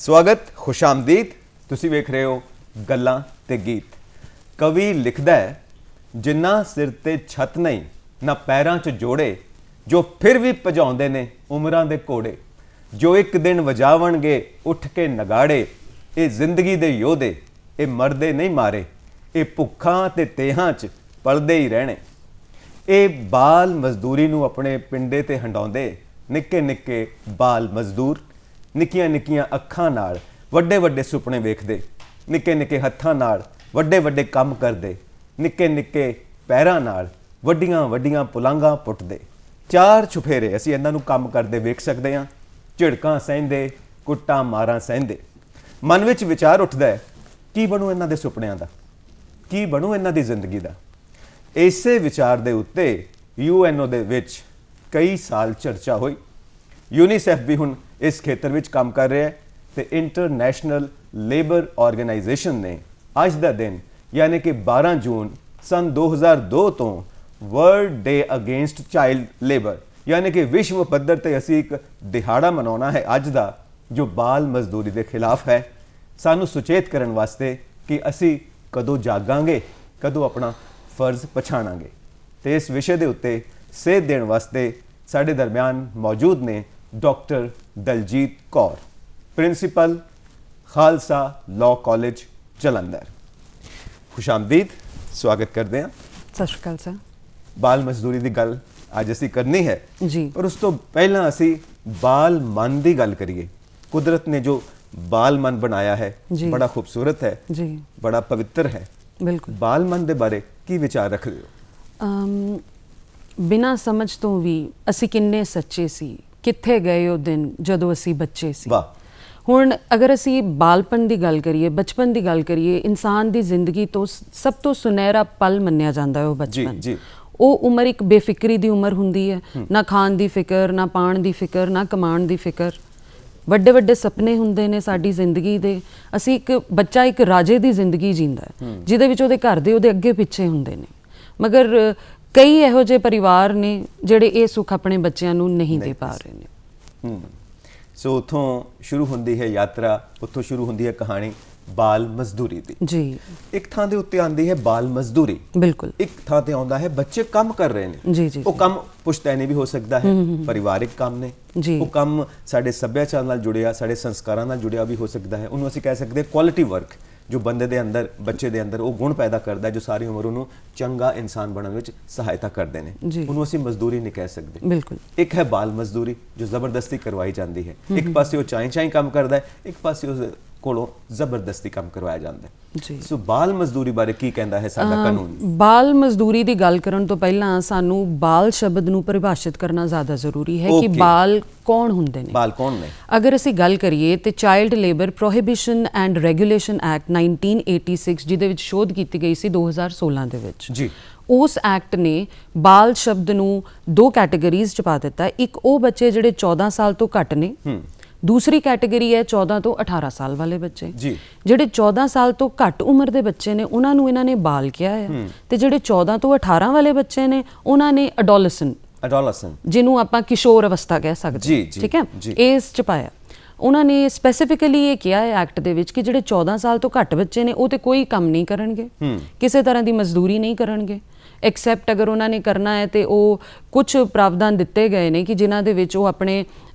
स्वागत खुशामदीद। तुसी वेख रहे हो गल्लां ते गीत। कवि लिखदा है, जिन्ना सिर ते छत नहीं ना पैरां च जोड़े, जो फिर भी भजाउंदे ने उमरां दे घोड़े, जो एक दिन वजावणगे उठ के नगाड़े, ये जिंदगी दे योधे ये मरदे नहीं मारे, ये भुक्खां ते तेहां च पलदे ही रहने। ये बाल मजदूरी नूं अपने पिंडे ते हंडाउंदे निक्के निक्के बाल मजदूर, निक्कियां निक्कियां अखां नाल वड्डे वड्डे सुपने वेखदे, निक्के निक्के हत्थां नाल वड्डे वड्डे काम करदे, निक्के निक्के पैरां नाल वड्डियां वड्डियां पुलांघां पुੱਟਦੇ। चार छुफेरे ਅਸੀਂ ਇਹਨਾਂ ਨੂੰ ਕੰਮ ਕਰਦੇ ਵੇਖ ਸਕਦੇ ਹਾਂ। ਝਿੜਕਾਂ ਸਹਿੰਦੇ, ਕੁੱਟਾਂ ਮਾਰਾਂ ਸਹਿੰਦੇ। ਮਨ ਵਿੱਚ ਵਿਚਾਰ ਉੱਠਦਾ ਹੈ, ਕੀ ਬਣੂ ਇਹਨਾਂ ਦੇ ਸੁਪਨਿਆਂ ਦਾ, ਕੀ ਬਣੂ ਇਹਨਾਂ ਦੀ ਜ਼ਿੰਦਗੀ ਦਾ। ਇਸੇ ਵਿਚਾਰ ਦੇ ਉੱਤੇ UNO ਦੇ ਵਿੱਚ ਕਈ ਸਾਲ ਚਰਚਾ ਹੋਈ। UNICEF ਵੀ ਹੁਣ ਇਸ ਖੇਤਰ ਵਿੱਚ ਕੰਮ ਕਰ ਰਿਹਾ ਹੈ ਤੇ ਇੰਟਰਨੈਸ਼ਨਲ ਲੇਬਰ ਆਰਗੇਨਾਈਜੇਸ਼ਨ ਨੇ ਅੱਜ ਦਾ ਦਿਨ ਯਾਨੀ ਕਿ 12 ਜੂਨ ਸਨ 2002 ਤੋਂ ਵਰਲਡ ਡੇ ਅਗੇਂਸਟ ਚਾਈਲਡ ਲੇਬਰ ਯਾਨੀ ਕਿ ਵਿਸ਼ਵ ਪੱਧਰ ਤੇ ਅਸੀਂ ਇੱਕ ਦਿਹਾੜਾ ਮਨਾਉਣਾ ਹੈ ਅੱਜ ਦਾ, ਜੋ ਬਾਲ ਮਜ਼ਦੂਰੀ ਦੇ ਖਿਲਾਫ ਹੈ। ਸਾਨੂੰ ਸੁਚੇਤ ਕਰਨ ਵਾਸਤੇ ਕਿ ਅਸੀਂ ਕਦੋਂ ਜਾਗਾਂਗੇ, ਕਦੋਂ ਆਪਣਾ ਫਰਜ਼ ਪਛਾਣਾਂਗੇ। ਤੇ ਇਸ ਵਿਸ਼ੇ ਦੇ ਉੱਤੇ ਸੇਧ ਦੇਣ ਵਾਸਤੇ ਸਾਡੇ ਦਰਮਿਆਨ ਮੌਜੂਦ ਨੇ doctor Daljit Kaur, principal Khalsa law college Jalandhar. ਖੁਸ਼ਾਮਦੀਦ, ਸਵਾਗਤ ਕਰਦੇ ਹਾਂ। ਸਤਿ ਸ਼੍ਰੀ ਅਕਾਲ ਸਰ। ਬਾਲ ਮਜ਼ਦੂਰੀ ਦੀ ਗੱਲ ਅੱਜ ਅਸੀਂ ਕਰਨੀ ਹੈ ਜੀ, ਪਰ ਉਸ ਤੋਂ ਪਹਿਲਾਂ ਅਸੀਂ ਬਾਲ ਮਨ ਦੀ ਗੱਲ ਕਰੀਏ। ਕੁਦਰਤ ਨੇ ਜੋ ਬਾਲ ਮਨ ਬਣਾਇਆ ਹੈ ਬੜਾ ਖੂਬਸੂਰਤ ਹੈ ਜੀ, ਬੜਾ ਪਵਿੱਤਰ ਹੈ। ਬਿਲਕੁਲ। ਬਾਲ ਮਨ ਦੇ ਬਾਰੇ ਕੀ ਵਿਚਾਰ ਰੱਖਦੇ ਹੋ? ਬਿਨਾਂ ਸਮਝ ਤੋਂ ਵੀ ਅਸੀਂ ਕਿੰਨੇ ਸੱਚੇ ਸੀ, ਕਿੱਥੇ ਗਏ ਉਹ ਦਿਨ ਜਦੋਂ ਅਸੀਂ ਬੱਚੇ ਸੀ। ਵਾਹ। ਹੁਣ ਅਗਰ ਅਸੀਂ ਬਾਲਪਨ ਦੀ ਗੱਲ ਕਰੀਏ, ਬਚਪਨ ਦੀ ਗੱਲ ਕਰੀਏ, ਇਨਸਾਨ ਦੀ ਜ਼ਿੰਦਗੀ ਤੋਂ ਸਭ ਤੋਂ ਸੁਨਹਿਰਾ ਪਲ ਮੰਨਿਆ ਜਾਂਦਾ ਹੈ ਉਹ ਬਚਪਨ। ਉਹ ਉਮਰ ਇੱਕ ਬੇਫਿਕਰੀ ਦੀ ਉਮਰ ਹੁੰਦੀ ਹੈ, ਨਾ ਖਾਣ ਦੀ ਫਿਕਰ, ਨਾ ਪਾਣ ਦੀ ਫਿਕਰ, ਨਾ ਕਮਾਉਣ ਦੀ ਫਿਕਰ। ਵੱਡੇ ਵੱਡੇ ਸੁਪਨੇ ਹੁੰਦੇ ਨੇ ਸਾਡੀ ਜ਼ਿੰਦਗੀ ਦੇ। ਅਸੀਂ ਬੱਚਾ ਇੱਕ ਰਾਜੇ ਦੀ ਜ਼ਿੰਦਗੀ ਜੀਂਦਾ ਹੈ ਜਿਹਦੇ ਵਿੱਚ ਉਹਦੇ ਘਰ ਦੇ ਉਹਦੇ ਅੱਗੇ ਪਿੱਛੇ ਹੁੰਦੇ ਨੇ, ਮਗਰ ਕਈ ਇਹੋ ਜਿਹੇ ਪਰਿਵਾਰ ਨੇ ਜਿਹੜੇ ਇਹ ਸੁੱਖ ਆਪਣੇ ਬੱਚਿਆਂ ਨੂੰ ਨਹੀਂ ਦੇ ਪਾ ਰਹੇ ਨੇ। ਸੋ ਉੱਥੋਂ ਸ਼ੁਰੂ ਹੁੰਦੀ ਹੈ ਯਾਤਰਾ, ਉੱਥੋਂ ਸ਼ੁਰੂ ਹੁੰਦੀ ਹੈ ਕਹਾਣੀ ਬਾਲ ਮਜ਼ਦੂਰੀ ਦੀ। ਜੀ। ਇੱਕ ਥਾਂ ਦੇ ਉੱਤੇ ਆਉਂਦੀ ਹੈ ਬਾਲ ਮਜ਼ਦੂਰੀ, ਬਿਲਕੁਲ। ਇੱਕ ਥਾਂ ਤੇ ਆਉਂਦਾ ਹੈ ਬੱਚੇ ਕੰਮ ਕਰ ਰਹੇ ਨੇ। ਜੀ ਜੀ। ਉਹ ਕੰਮ ਪੁਸ਼ਤੈਨੀ ਵੀ ਹੋ ਸਕਦਾ ਹੈ, ਪਰਿਵਾਰਿਕ ਕੰਮ ਨੇ। ਉਹ ਕੰਮ ਸਾਡੇ ਸੱਭਿਆਚਾਰ ਨਾਲ ਜੁੜਿਆ, ਸਾਡੇ ਸੰਸਕਾਰਾਂ ਨਾਲ ਜੁੜਿਆ ਵੀ ਹੋ ਸਕਦਾ ਹੈ। ਉਹਨੂੰ ਅਸੀਂ ਕਹਿ ਸਕਦੇ ਕੁਆਲਿਟੀ ਵਰਕ, ਜੋ ਬੰਦੇ ਦੇ ਅੰਦਰ, ਬੱਚੇ ਦੇ ਅੰਦਰ ਉਹ ਗੁਣ ਪੈਦਾ ਕਰਦਾ ਹੈ ਜੋ ਸਾਰੀ ਉਮਰ ਉਹਨੂੰ ਚੰਗਾ ਇਨਸਾਨ ਬਣਨ ਵਿੱਚ ਸਹਾਇਤਾ ਕਰਦੇ ਨੇ। ਉਹਨੂੰ ਅਸੀਂ ਮਜ਼ਦੂਰੀ ਨਹੀਂ ਕਹਿ ਸਕਦੇ। ਬਿਲਕੁਲ। ਇੱਕ ਹੈ ਬਾਲ ਮਜ਼ਦੂਰੀ ਜੋ ਜ਼ਬਰਦਸਤੀ ਕਰਵਾਈ ਜਾਂਦੀ ਹੈ। ਇੱਕ ਪਾਸੇ ਉਹ ਚਾਈ ਕੰਮ ਕਰਦਾ ਹੈ, ਇੱਕ ਪਾਸੇ ਉਸ ਕੋਲੋਂ ਜ਼ਬਰਦਸਤੀ ਕੰਮ ਕਰਵਾਇਆ ਜਾਂਦਾ ਹੈ। ਜੀ। ਸੋ ਬਾਲ ਮਜ਼ਦੂਰੀ ਬਾਰੇ ਕੀ ਕਹਿੰਦਾ ਹੈ ਸਾਡਾ ਕਾਨੂੰਨ? ਬਾਲ ਮਜ਼ਦੂਰੀ ਦੀ ਗੱਲ ਕਰਨ ਤੋਂ ਪਹਿਲਾਂ ਸਾਨੂੰ ਬਾਲ ਸ਼ਬਦ ਨੂੰ ਪਰਿਭਾਸ਼ਿਤ ਕਰਨਾ ਜ਼ਿਆਦਾ ਜ਼ਰੂਰੀ ਹੈ ਕਿ ਬਾਲ ਕੌਣ ਹੁੰਦੇ ਨੇ, ਬਾਲ ਕੌਣ ਨੇ। ਅਗਰ ਅਸੀਂ ਗੱਲ ਕਰੀਏ ਤੇ child labour prohibition and regulation act 1986 ਜਿਹਦੇ ਵਿੱਚ ਸ਼ੋਧ ਕੀਤੀ ਗਈ ਸੀ 2016 ਦੇ ਵਿੱਚ, ਜੀ, ਉਸ ਐਕਟ ਨੇ ਬਾਲ ਸ਼ਬਦ ਨੂੰ ਦੋ ਕੈਟੇਗਰੀਜ਼ ਚ ਪਾ ਦਿੱਤਾ। ਇੱਕ ਉਹ ਬੱਚੇ ਜਿਹੜੇ 14 ਸਾਲ ਤੋਂ ਘੱਟ ਨੇ, ਦੂਸਰੀ ਕੈਟੇਗਰੀ ਹੈ 14 ਤੋਂ 18 ਸਾਲ ਵਾਲੇ ਬੱਚੇ। ਜਿਹੜੇ 14 ਸਾਲ ਤੋਂ ਘੱਟ ਉਮਰ ਦੇ ਬੱਚੇ ਨੇ ਉਹਨਾਂ ਨੂੰ ਇਹਨਾਂ ਨੇ ਬਾਲ ਕਿਹਾ ਹੈ, ਤੇ ਜਿਹੜੇ 14 ਤੋਂ 18 ਵਾਲੇ ਬੱਚੇ ਨੇ ਉਹਨਾਂ ਨੇ ਅਡੋਲਸੈਂਟ, ਜਿਹਨੂੰ ਆਪਾਂ ਕਿਸ਼ੋਰ ਅਵਸਥਾ ਕਹਿ ਸਕਦੇ, ਠੀਕ ਹੈ, ਇਸ ਚ ਪਾਇਆ। ਉਹਨਾਂ ਨੇ ਸਪੈਸੀਫਿਕਲੀ ਇਹ ਕਿਹਾ ਹੈ ਐਕਟ ਦੇ ਵਿੱਚ ਕਿ ਜਿਹੜੇ 14 ਸਾਲ ਤੋਂ ਘੱਟ ਬੱਚੇ ਨੇ ਉਹ ਤੇ ਕੋਈ ਕੰਮ ਨਹੀਂ ਕਰਨਗੇ, ਕਿਸੇ ਤਰ੍ਹਾਂ ਦੀ ਮਜ਼ਦੂਰੀ ਨਹੀਂ ਕਰਨਗੇ, ਐਕਸੈਪਟ ਅਗਰ ਉਹਨਾਂ ਨੇ ਕਰਨਾ ਹੈ ਤੇ ਉਹ ਕੁਝ ਪ੍ਰਾਵਧਾਨ ਦਿੱਤੇ ਗਏ ਨੇ ਕਿ ਜਿਨ੍ਹਾਂ ਦੇ ਵਿੱਚ ਉਹ ਆਪਣੇ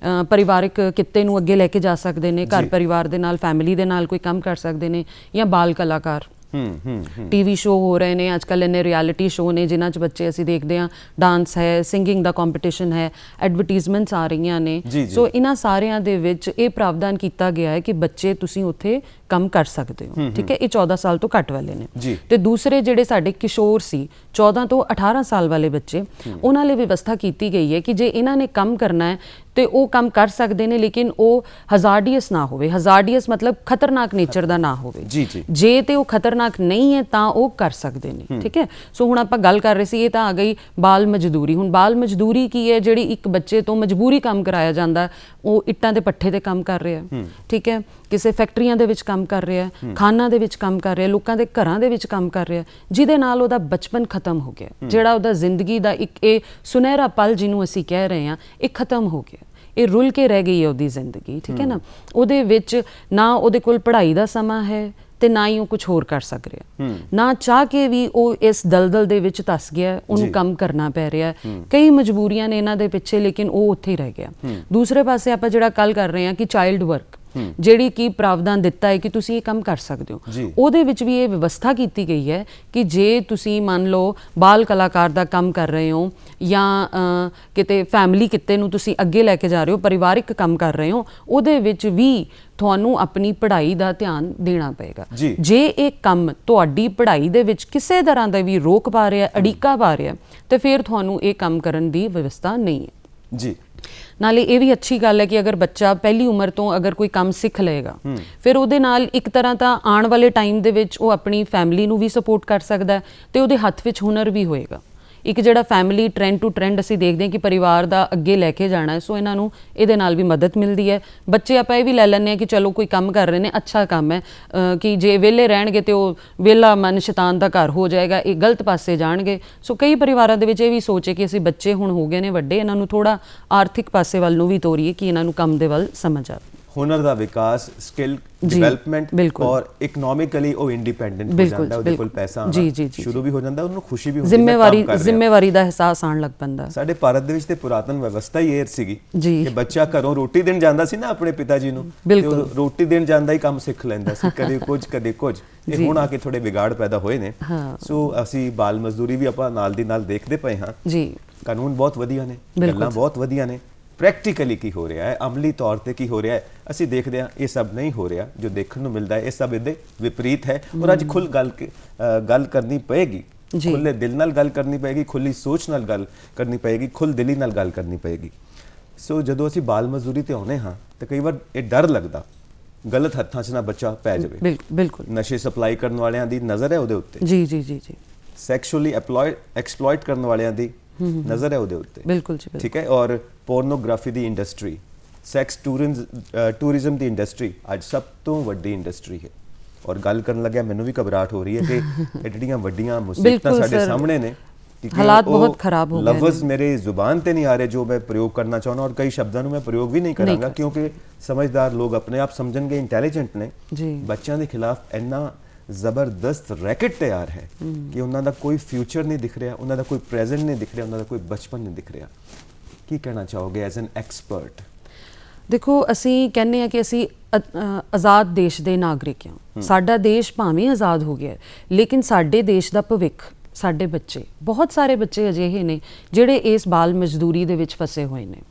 ਪਰਿਵਾਰਿਕ ਕਿੱਤੇ ਨੂੰ ਅੱਗੇ ਲੈ ਕੇ ਜਾ ਸਕਦੇ ਨੇ, ਘਰ ਪਰਿਵਾਰ ਦੇ ਨਾਲ, ਫੈਮਿਲੀ ਦੇ ਨਾਲ ਕੋਈ ਕੰਮ ਕਰ ਸਕਦੇ ਨੇ, ਜਾਂ ਬਾਲ ਕਲਾਕਾਰ। ਟੀਵੀ ਸ਼ੋਅ ਹੋ ਰਹੇ ਨੇ ਅੱਜ ਕੱਲ੍ਹ, ਇੰਨੇ ਰਿਐਲਿਟੀ ਸ਼ੋਅ ਨੇ ਜਿਨ੍ਹਾਂ 'ਚ ਬੱਚੇ ਅਸੀਂ ਦੇਖਦੇ ਹਾਂ, ਡਾਂਸ ਹੈ, ਸਿੰਗਿੰਗ ਦਾ ਕੰਪੀਟੀਸ਼ਨ ਹੈ, ਐਡਵਰਟੀਜ਼ਮੈਂਟਸ ਆ ਰਹੀਆਂ ਨੇ। ਸੋ ਇਹਨਾਂ ਸਾਰਿਆਂ ਦੇ ਵਿੱਚ ਇਹ ਪ੍ਰਾਵਧਾਨ ਕੀਤਾ ਗਿਆ ਹੈ ਕਿ ਬੱਚੇ ਤੁਸੀਂ ਉੱਥੇ ਕੰਮ ਕਰ ਸਕਦੇ ਹੋ, ਠੀਕ ਹੈ। ਇਹ 14 ਸਾਲ ਤੋਂ ਘੱਟ ਵਾਲੇ ਨੇ। ਤੇ ਦੂਸਰੇ ਜਿਹੜੇ ਸਾਡੇ ਕਿਸ਼ੋਰ ਸੀ 14 ਤੋਂ 18 ਸਾਲ ਵਾਲੇ ਬੱਚੇ, ਉਹਨਾਂ ਲਈ ਵਿਵਸਥਾ ਕੀਤੀ ਗਈ ਹੈ ਕਿ ਜੇ ਇਹਨਾਂ ਨੇ ਕੰਮ ਕਰਨਾ ਹੈ ਤੇ ਉਹ ਕੰਮ ਕਰ ਸਕਦੇ ਨੇ, ਲੇਕਿਨ ਉਹ ਹਜ਼ਾਰਡੀਅਸ ਨਾ ਹੋਵੇ। ਹਜ਼ਾਰਡੀਅਸ ਮਤਲਬ ਖਤਰਨਾਕ ਨੇਚਰ ਦਾ ਨਾ ਹੋਵੇ। ਜੇ ਤੇ ਉਹ ਖਤਰਨਾਕ ਨਹੀਂ ਹੈ ਤਾਂ ਉਹ ਕਰ ਸਕਦੇ ਨੇ, ਠੀਕ ਹੈ। ਸੋ ਹੁਣ ਆਪਾਂ ਗੱਲ ਕਰ ਰਹੇ ਸੀ, ਇਹ ਤਾਂ ਆ ਗਈ ਬਾਲ ਮਜ਼ਦੂਰੀ। ਹੁਣ ਬਾਲ ਮਜ਼ਦੂਰੀ ਕੀ ਹੈ? ਜਿਹੜੀ ਇੱਕ ਬੱਚੇ ਤੋਂ ਮਜਬੂਰੀ ਕੰਮ ਕਰਾਇਆ ਜਾਂਦਾ, ਉਹ ਇੱਟਾਂ ਦੇ ਪੱਠੇ ਤੇ ਕੰਮ ਕਰ ਰਿਹਾ, ਠੀਕ ਹੈ, ਕਿਸੇ ਫੈਕਟਰੀਆਂ ਦੇ ਵਿੱਚ ਕੰਮ ਕਰ ਰਿਹਾ, ਖਾਨਾਂ ਦੇ ਵਿੱਚ ਕੰਮ ਕਰ ਰਿਹਾ, ਲੋਕਾਂ ਦੇ ਘਰਾਂ ਦੇ ਵਿੱਚ ਕੰਮ ਕਰ ਰਿਹਾ, ਜਿਹਦੇ ਨਾਲ ਉਹਦਾ ਬਚਪਨ ਖਤਮ ਹੋ ਗਿਆ, ਜਿਹੜਾ ਉਹਦਾ ਜ਼ਿੰਦਗੀ ਦਾ ਇੱਕ ਇਹ ਸੁਨਹਿਰਾ ਪਲ ਜਿਹਨੂੰ ਅਸੀਂ ਕਹਿ ਰਹੇ ਹਾਂ, ਇਹ ਖਤਮ ਹੋ ਗਿਆ। ਇਹ ਰੁਲ ਕੇ ਰਹਿ ਗਈ ਹੈ ਉਹਦੀ ਜ਼ਿੰਦਗੀ, ਠੀਕ ਹੈ ਨਾ। ਉਹਦੇ ਵਿੱਚ ਨਾ ਉਹਦੇ ਕੋਲ ਪੜ੍ਹਾਈ ਦਾ ਸਮਾਂ ਹੈ ਤੇ ਨਾ ਹੀ ਉਹ ਕੁਝ ਹੋਰ ਕਰ ਸਕ ਰਿਹਾ, ਨਾ ਚਾਹ ਕੇ ਵੀ ਉਹ ਇਸ ਦਲਦਲ ਦੇ ਵਿੱਚ ਧਸ ਗਿਆ, ਉਹਨੂੰ ਕੰਮ ਕਰਨਾ ਪੈ ਰਿਹਾ। ਕਈ ਮਜਬੂਰੀਆਂ ਨੇ ਇਹਨਾਂ ਦੇ ਪਿੱਛੇ, ਲੇਕਿਨ ਉਹ ਉੱਥੇ ਹੀ ਰਹਿ ਗਿਆ। ਦੂਸਰੇ ਪਾਸੇ ਆਪਾਂ ਜਿਹੜਾ ਕੱਲ ਕਰ ਰਹੇ ਹਾਂ ਕਿ ਚਾਈਲਡ ਵਰਕ, ਜਿਹੜੀ ਕਿ ਪ੍ਰਾਵਧਾਨ ਦਿੱਤਾ ਹੈ ਕਿ ਤੁਸੀਂ ਇਹ ਕੰਮ ਕਰ ਸਕਦੇ ਹੋ, ਉਹਦੇ ਵਿੱਚ ਵੀ ਇਹ ਵਿਵਸਥਾ ਕੀਤੀ ਗਈ ਹੈ ਕਿ ਜੇ ਤੁਸੀਂ ਮੰਨ ਲਓ ਬਾਲ ਕਲਾਕਾਰ ਦਾ ਕੰਮ ਕਰ ਰਹੇ ਹੋ ਜਾਂ ਕਿਤੇ ਫੈਮਿਲੀ ਕਿੱਤੇ ਨੂੰ ਤੁਸੀਂ ਅੱਗੇ ਲੈ ਕੇ ਜਾ ਰਹੇ ਹੋ, ਪਰਿਵਾਰਿਕ ਕੰਮ ਕਰ ਰਹੇ ਹੋ, ਉਹਦੇ ਵਿੱਚ ਵੀ ਤੁਹਾਨੂੰ ਆਪਣੀ ਪੜ੍ਹਾਈ ਦਾ ਧਿਆਨ ਦੇਣਾ ਪਏਗਾ। ਜੇ ਇਹ ਕੰਮ ਤੁਹਾਡੀ ਪੜ੍ਹਾਈ ਦੇ ਵਿੱਚ ਕਿਸੇ ਤਰ੍ਹਾਂ ਦਾ ਵੀ ਰੋਕ ਪਾ ਰਿਹਾ, ਅੜਿੱਕਾ ਪਾ ਰਿਹਾ, ਤੇ ਫਿਰ ਤੁਹਾਨੂੰ ਇਹ ਕੰਮ ਕਰਨ ਦੀ ਵਿਵਸਥਾ ਨਹੀਂ ਹੈ ਜੀ। ਨਾਲੇ ਇਹ ਵੀ ਅੱਛੀ ਗੱਲ ਹੈ ਕਿ ਅਗਰ ਬੱਚਾ ਪਹਿਲੀ ਉਮਰ ਤੋਂ ਅਗਰ ਕੋਈ ਕੰਮ ਸਿੱਖ ਲਏਗਾ, ਫਿਰ ਉਹਦੇ ਨਾਲ ਇੱਕ ਤਰ੍ਹਾਂ ਤਾਂ ਆਉਣ ਵਾਲੇ ਟਾਈਮ ਦੇ ਵਿੱਚ ਉਹ ਆਪਣੀ ਫੈਮਿਲੀ ਨੂੰ ਵੀ ਸਪੋਰਟ ਕਰ ਸਕਦਾ ਤੇ ਉਹਦੇ ਹੱਥ ਵਿੱਚ ਹੁਨਰ ਵੀ ਹੋਏਗਾ। ਇੱਕ ਜਿਹੜਾ ਫੈਮਿਲੀ ਟ੍ਰੈਂਡ ਟੂ ਟ੍ਰੈਂਡ ਅਸੀਂ ਦੇਖਦੇ ਹਾਂ ਕਿ ਪਰਿਵਾਰ ਦਾ ਅੱਗੇ ਲੈ ਕੇ ਜਾਣਾ ਹੈ, ਸੋ ਇਹਨਾਂ ਨੂੰ ਇਹਦੇ ਨਾਲ ਵੀ ਮਦਦ ਮਿਲਦੀ ਹੈ। ਬੱਚੇ ਆਪਾਂ ਇਹ ਵੀ ਲੈ ਲੈਂਦੇ ਹਾਂ ਕਿ ਚਲੋ ਕੋਈ ਕੰਮ ਕਰ ਰਹੇ ਨੇ, ਅੱਛਾ ਕੰਮ ਹੈ, ਕਿ ਜੇ ਵਿਹਲੇ ਰਹਿਣਗੇ ਤੇ ਉਹ ਵਿਹਲਾ ਮਨ ਸ਼ੈਤਾਨ ਦਾ ਘਰ ਹੋ ਜਾਏਗਾ, ਇਹ ਗਲਤ ਪਾਸੇ ਜਾਣਗੇ। ਸੋ ਕਈ ਪਰਿਵਾਰਾਂ ਦੇ ਵਿੱਚ ਇਹ ਵੀ ਸੋਚੇ ਕਿ ਅਸੀਂ ਬੱਚੇ ਹੁਣ ਹੋ ਗਏ ਨੇ ਵੱਡੇ, ਇਹਨਾਂ ਨੂੰ ਥੋੜ੍ਹਾ ਆਰਥਿਕ ਪਾਸੇ ਵੱਲ ਨੂੰ ਵੀ ਤੋਰੀਏ ਕਿ ਇਹਨਾਂ ਨੂੰ ਕੰਮ ਦੇ ਵੱਲ ਸਮਝ ਆਵੇ। ਹੁਨਰ ਦਾ ਵਿਕਾਸ, ਸਕਿੱਲ ਡਿਵੈਲਪਮੈਂਟ ਔਰ ਇਕਨੋਮਿਕਲੀ ਉਹ ਇੰਡੀਪੈਂਡੈਂਟ ਹੋ ਜਾਂਦਾ, ਉਹਦੇ ਕੋਲ ਪੈਸਾ ਆਉਣਾ ਸ਼ੁਰੂ ਵੀ ਹੋ ਜਾਂਦਾ, ਉਹਨੂੰ ਖੁਸ਼ੀ ਵੀ ਹੁੰਦੀ ਹੈ, ਜ਼ਿੰਮੇਵਾਰੀ ਦਾ ਅਹਿਸਾਸ ਆਉਣ ਲੱਗ ਪੈਂਦਾ। ਸਾਡੇ ਭਾਰਤ ਦੇ ਵਿੱਚ ਤੇ ਪੁਰਾਤਨ ਵਿਵਸਥਾ ਹੀ ਇਹ ਸੀਗੀ ਕਿ ਬੱਚਾ ਘਰੋਂ ਰੋਟੀ ਦੇਣ ਜਾਂਦਾ ਸੀ ਨਾ ਆਪਣੇ ਪਿਤਾ ਜੀ ਨੂੰ, ਰੋਟੀ ਦੇਣ ਜਾਂਦਾ ਹੀ ਕੰਮ ਸਿੱਖ ਲੈਂਦਾ ਸੀ, ਕਦੇ ਕੁਝ ਕਦੇ ਕੁਝ। ਇਹ ਹੁਣ ਆ ਕੇ ਥੋੜੇ ਵਿਗਾੜ ਪੈਦਾ ਹੋਏ ਨੇ। ਸੋ ਅਸੀਂ ਬਾਲ ਮਜ਼ਦੂਰੀ ਵੀ ਆਪਾਂ ਨਾਲ ਦੀ ਨਾਲ ਦੇਖਦੇ ਪਏ ਹਾਂ। ਕਾਨੂੰਨ ਬਹੁਤ ਵਧੀਆ ਨੇ, ਗੱਲਾਂ ਬਹੁਤ ਵਧੀਆ ਨੇ, ਪ੍ਰੈਕਟੀਕਲੀ ਕੀ ਹੋ ਰਿਹਾ ਹੈ, ਅਮਲੀ ਤੌਰ ਤੇ ਕੀ ਹੋ ਰਿਹਾ ਹੈ, ਅਸੀਂ ਦੇਖਦੇ ਹਾਂ ਇਹ ਸਭ ਨਹੀਂ ਹੋ ਰਿਹਾ ਜੋ ਦੇਖਣ ਨੂੰ ਮਿਲਦਾ ਹੈ, ਇਹ ਸਭ ਇਹਦੇ ਵਿਪਰੀਤ ਹੈ। ਔਰ ਅੱਜ ਖੁੱਲ੍ਹ ਗੱਲ ਕਰਨੀ ਪਏਗੀ, ਖੁੱਲ੍ਹੇ ਦਿਲ ਨਾਲ ਗੱਲ ਕਰਨੀ ਪਏਗੀ, ਖੁੱਲ੍ਹੀ ਸੋਚ ਨਾਲ ਗੱਲ ਕਰਨੀ ਪਏਗੀ, ਖੁੱਲ੍ਹ ਦਿਲੀ ਨਾਲ ਗੱਲ ਕਰਨੀ ਪਏਗੀ। ਸੋ ਜਦੋਂ ਅਸੀਂ ਬਾਲ ਮਜ਼ਦੂਰੀ ਤੇ ਆਉਂਦੇ ਹਾਂ ਤਾਂ ਕਈ ਵਾਰ ਇਹ ਡਰ ਲੱਗਦਾ ਗਲਤ ਹੱਥਾਂ 'ਚ ਨਾ ਬੱਚਾ ਪੈ ਜਾਵੇ। ਬਿਲਕੁਲ ਨਸ਼ੇ ਸਪਲਾਈ ਕਰਨ ਵਾਲਿਆਂ ਦੀ ਨਜ਼ਰ ਹੈ ਉਹਦੇ ਉੱਤੇ, ਜੀ, ਸੈਕਸ਼ੂਅਲੀ ਐਕਸਪਲੋਇਟ ਕਰਨ ਵਾਲਿਆਂ ਦੀ ਨਜ਼ਰ ਹੈ ਉਹਦੇ ਉੱਤੇ, ਬਿਲਕੁਲ ਜੀ, ਠੀਕ ਹੈ। ਔਰ ਪੋਰਨੋਗ੍ਰਾਫੀ ਦੀ ਇੰਡਸਟਰੀ, ਸੈਕਸ ਟੂਰਿਜ਼ਮ ਦੀ ਇੰਡਸਟਰੀ ਅੱਜ ਸਭ ਤੋਂ ਵੱਡੀ ਇੰਡਸਟਰੀ ਹੈ। ਔਰ ਗੱਲ ਕਰਨ ਲੱਗਿਆ ਮੈਨੂੰ ਵੀ ਘਬਰਾਹਟ ਹੋ ਰਹੀ ਹੈ ਕਿ ਇਹ ਜਿਹੜੀਆਂ ਵੱਡੀਆਂ ਮੁਸੀਬਤਾਂ ਸਾਡੇ ਸਾਹਮਣੇ ਨੇ, ਹਾਲਾਤ ਬਹੁਤ ਖਰਾਬ ਹੋ ਗਏ, ਲਫ਼ਜ਼ ਮੇਰੇ ਜ਼ੁਬਾਨ ਤੇ ਨਹੀਂ ਆ ਰਹੇ ਜੋ ਮੈਂ ਪ੍ਰਯੋਗ ਕਰਨਾ ਚਾਹੁੰਦਾ, ਔਰ ਕਈ ਸ਼ਬਦਾਂ ਨੂੰ ਮੈਂ ਪ੍ਰਯੋਗ ਵੀ ਨਹੀਂ ਕਰਾਂਗਾ ਕਿਉਂਕਿ ਸਮਝਦਾਰ ਲੋਕ ਆਪਣੇ ਆਪ ਸਮਝਣਗੇ, ਇੰਟੈਲੀਜੈਂਟ ਨੇ। ਬੱਚਿਆਂ ਦੇ ਖਿਲਾਫ ਇੰਨਾ ਜ਼ਬਰਦਸਤ ਰੈਕਟ ਤਿਆਰ ਹੈ ਕਿ ਉਹਨਾਂ ਦਾ ਕੋਈ ਫਿਊਚਰ ਨਹੀਂ ਦਿਖ ਰਿਹਾ, ਉਹਨਾਂ ਦਾ ਕੋਈ ਪ੍ਰੈਜ਼ੈਂਟ ਨਹੀਂ ਦਿਖ ਰਿਹਾ, ਉਹਨਾਂ ਦਾ ਕੋਈ ਬਚਪਨ ਨਹੀਂ ਦਿਖ ਰਿਹਾ। ਕੀ ਕਹਿਣਾ ਚਾਹੋਗੇ ਐਜ਼ ਐਨ ਐਕਸਪਰਟ? ਦੇਖੋ, ਅਸੀਂ ਕਹਿੰਦੇ ਹਾਂ ਕਿ ਅਸੀਂ ਆਜ਼ਾਦ ਦੇਸ਼ ਦੇ ਨਾਗਰਿਕ ਹਾਂ। ਸਾਡਾ ਦੇਸ਼ ਭਾਵੇਂ ਆਜ਼ਾਦ ਹੋ ਗਿਆ, ਲੇਕਿਨ ਸਾਡੇ ਦੇਸ਼ ਦਾ ਭਵਿੱਖ, ਸਾਡੇ ਬੱਚੇ, ਬਹੁਤ ਸਾਰੇ ਬੱਚੇ ਅਜਿਹੇ ਨੇ ਜਿਹੜੇ ਇਸ ਬਾਲ ਮਜ਼ਦੂਰੀ ਦੇ ਵਿੱਚ ਫਸੇ ਹੋਏ ਨੇ।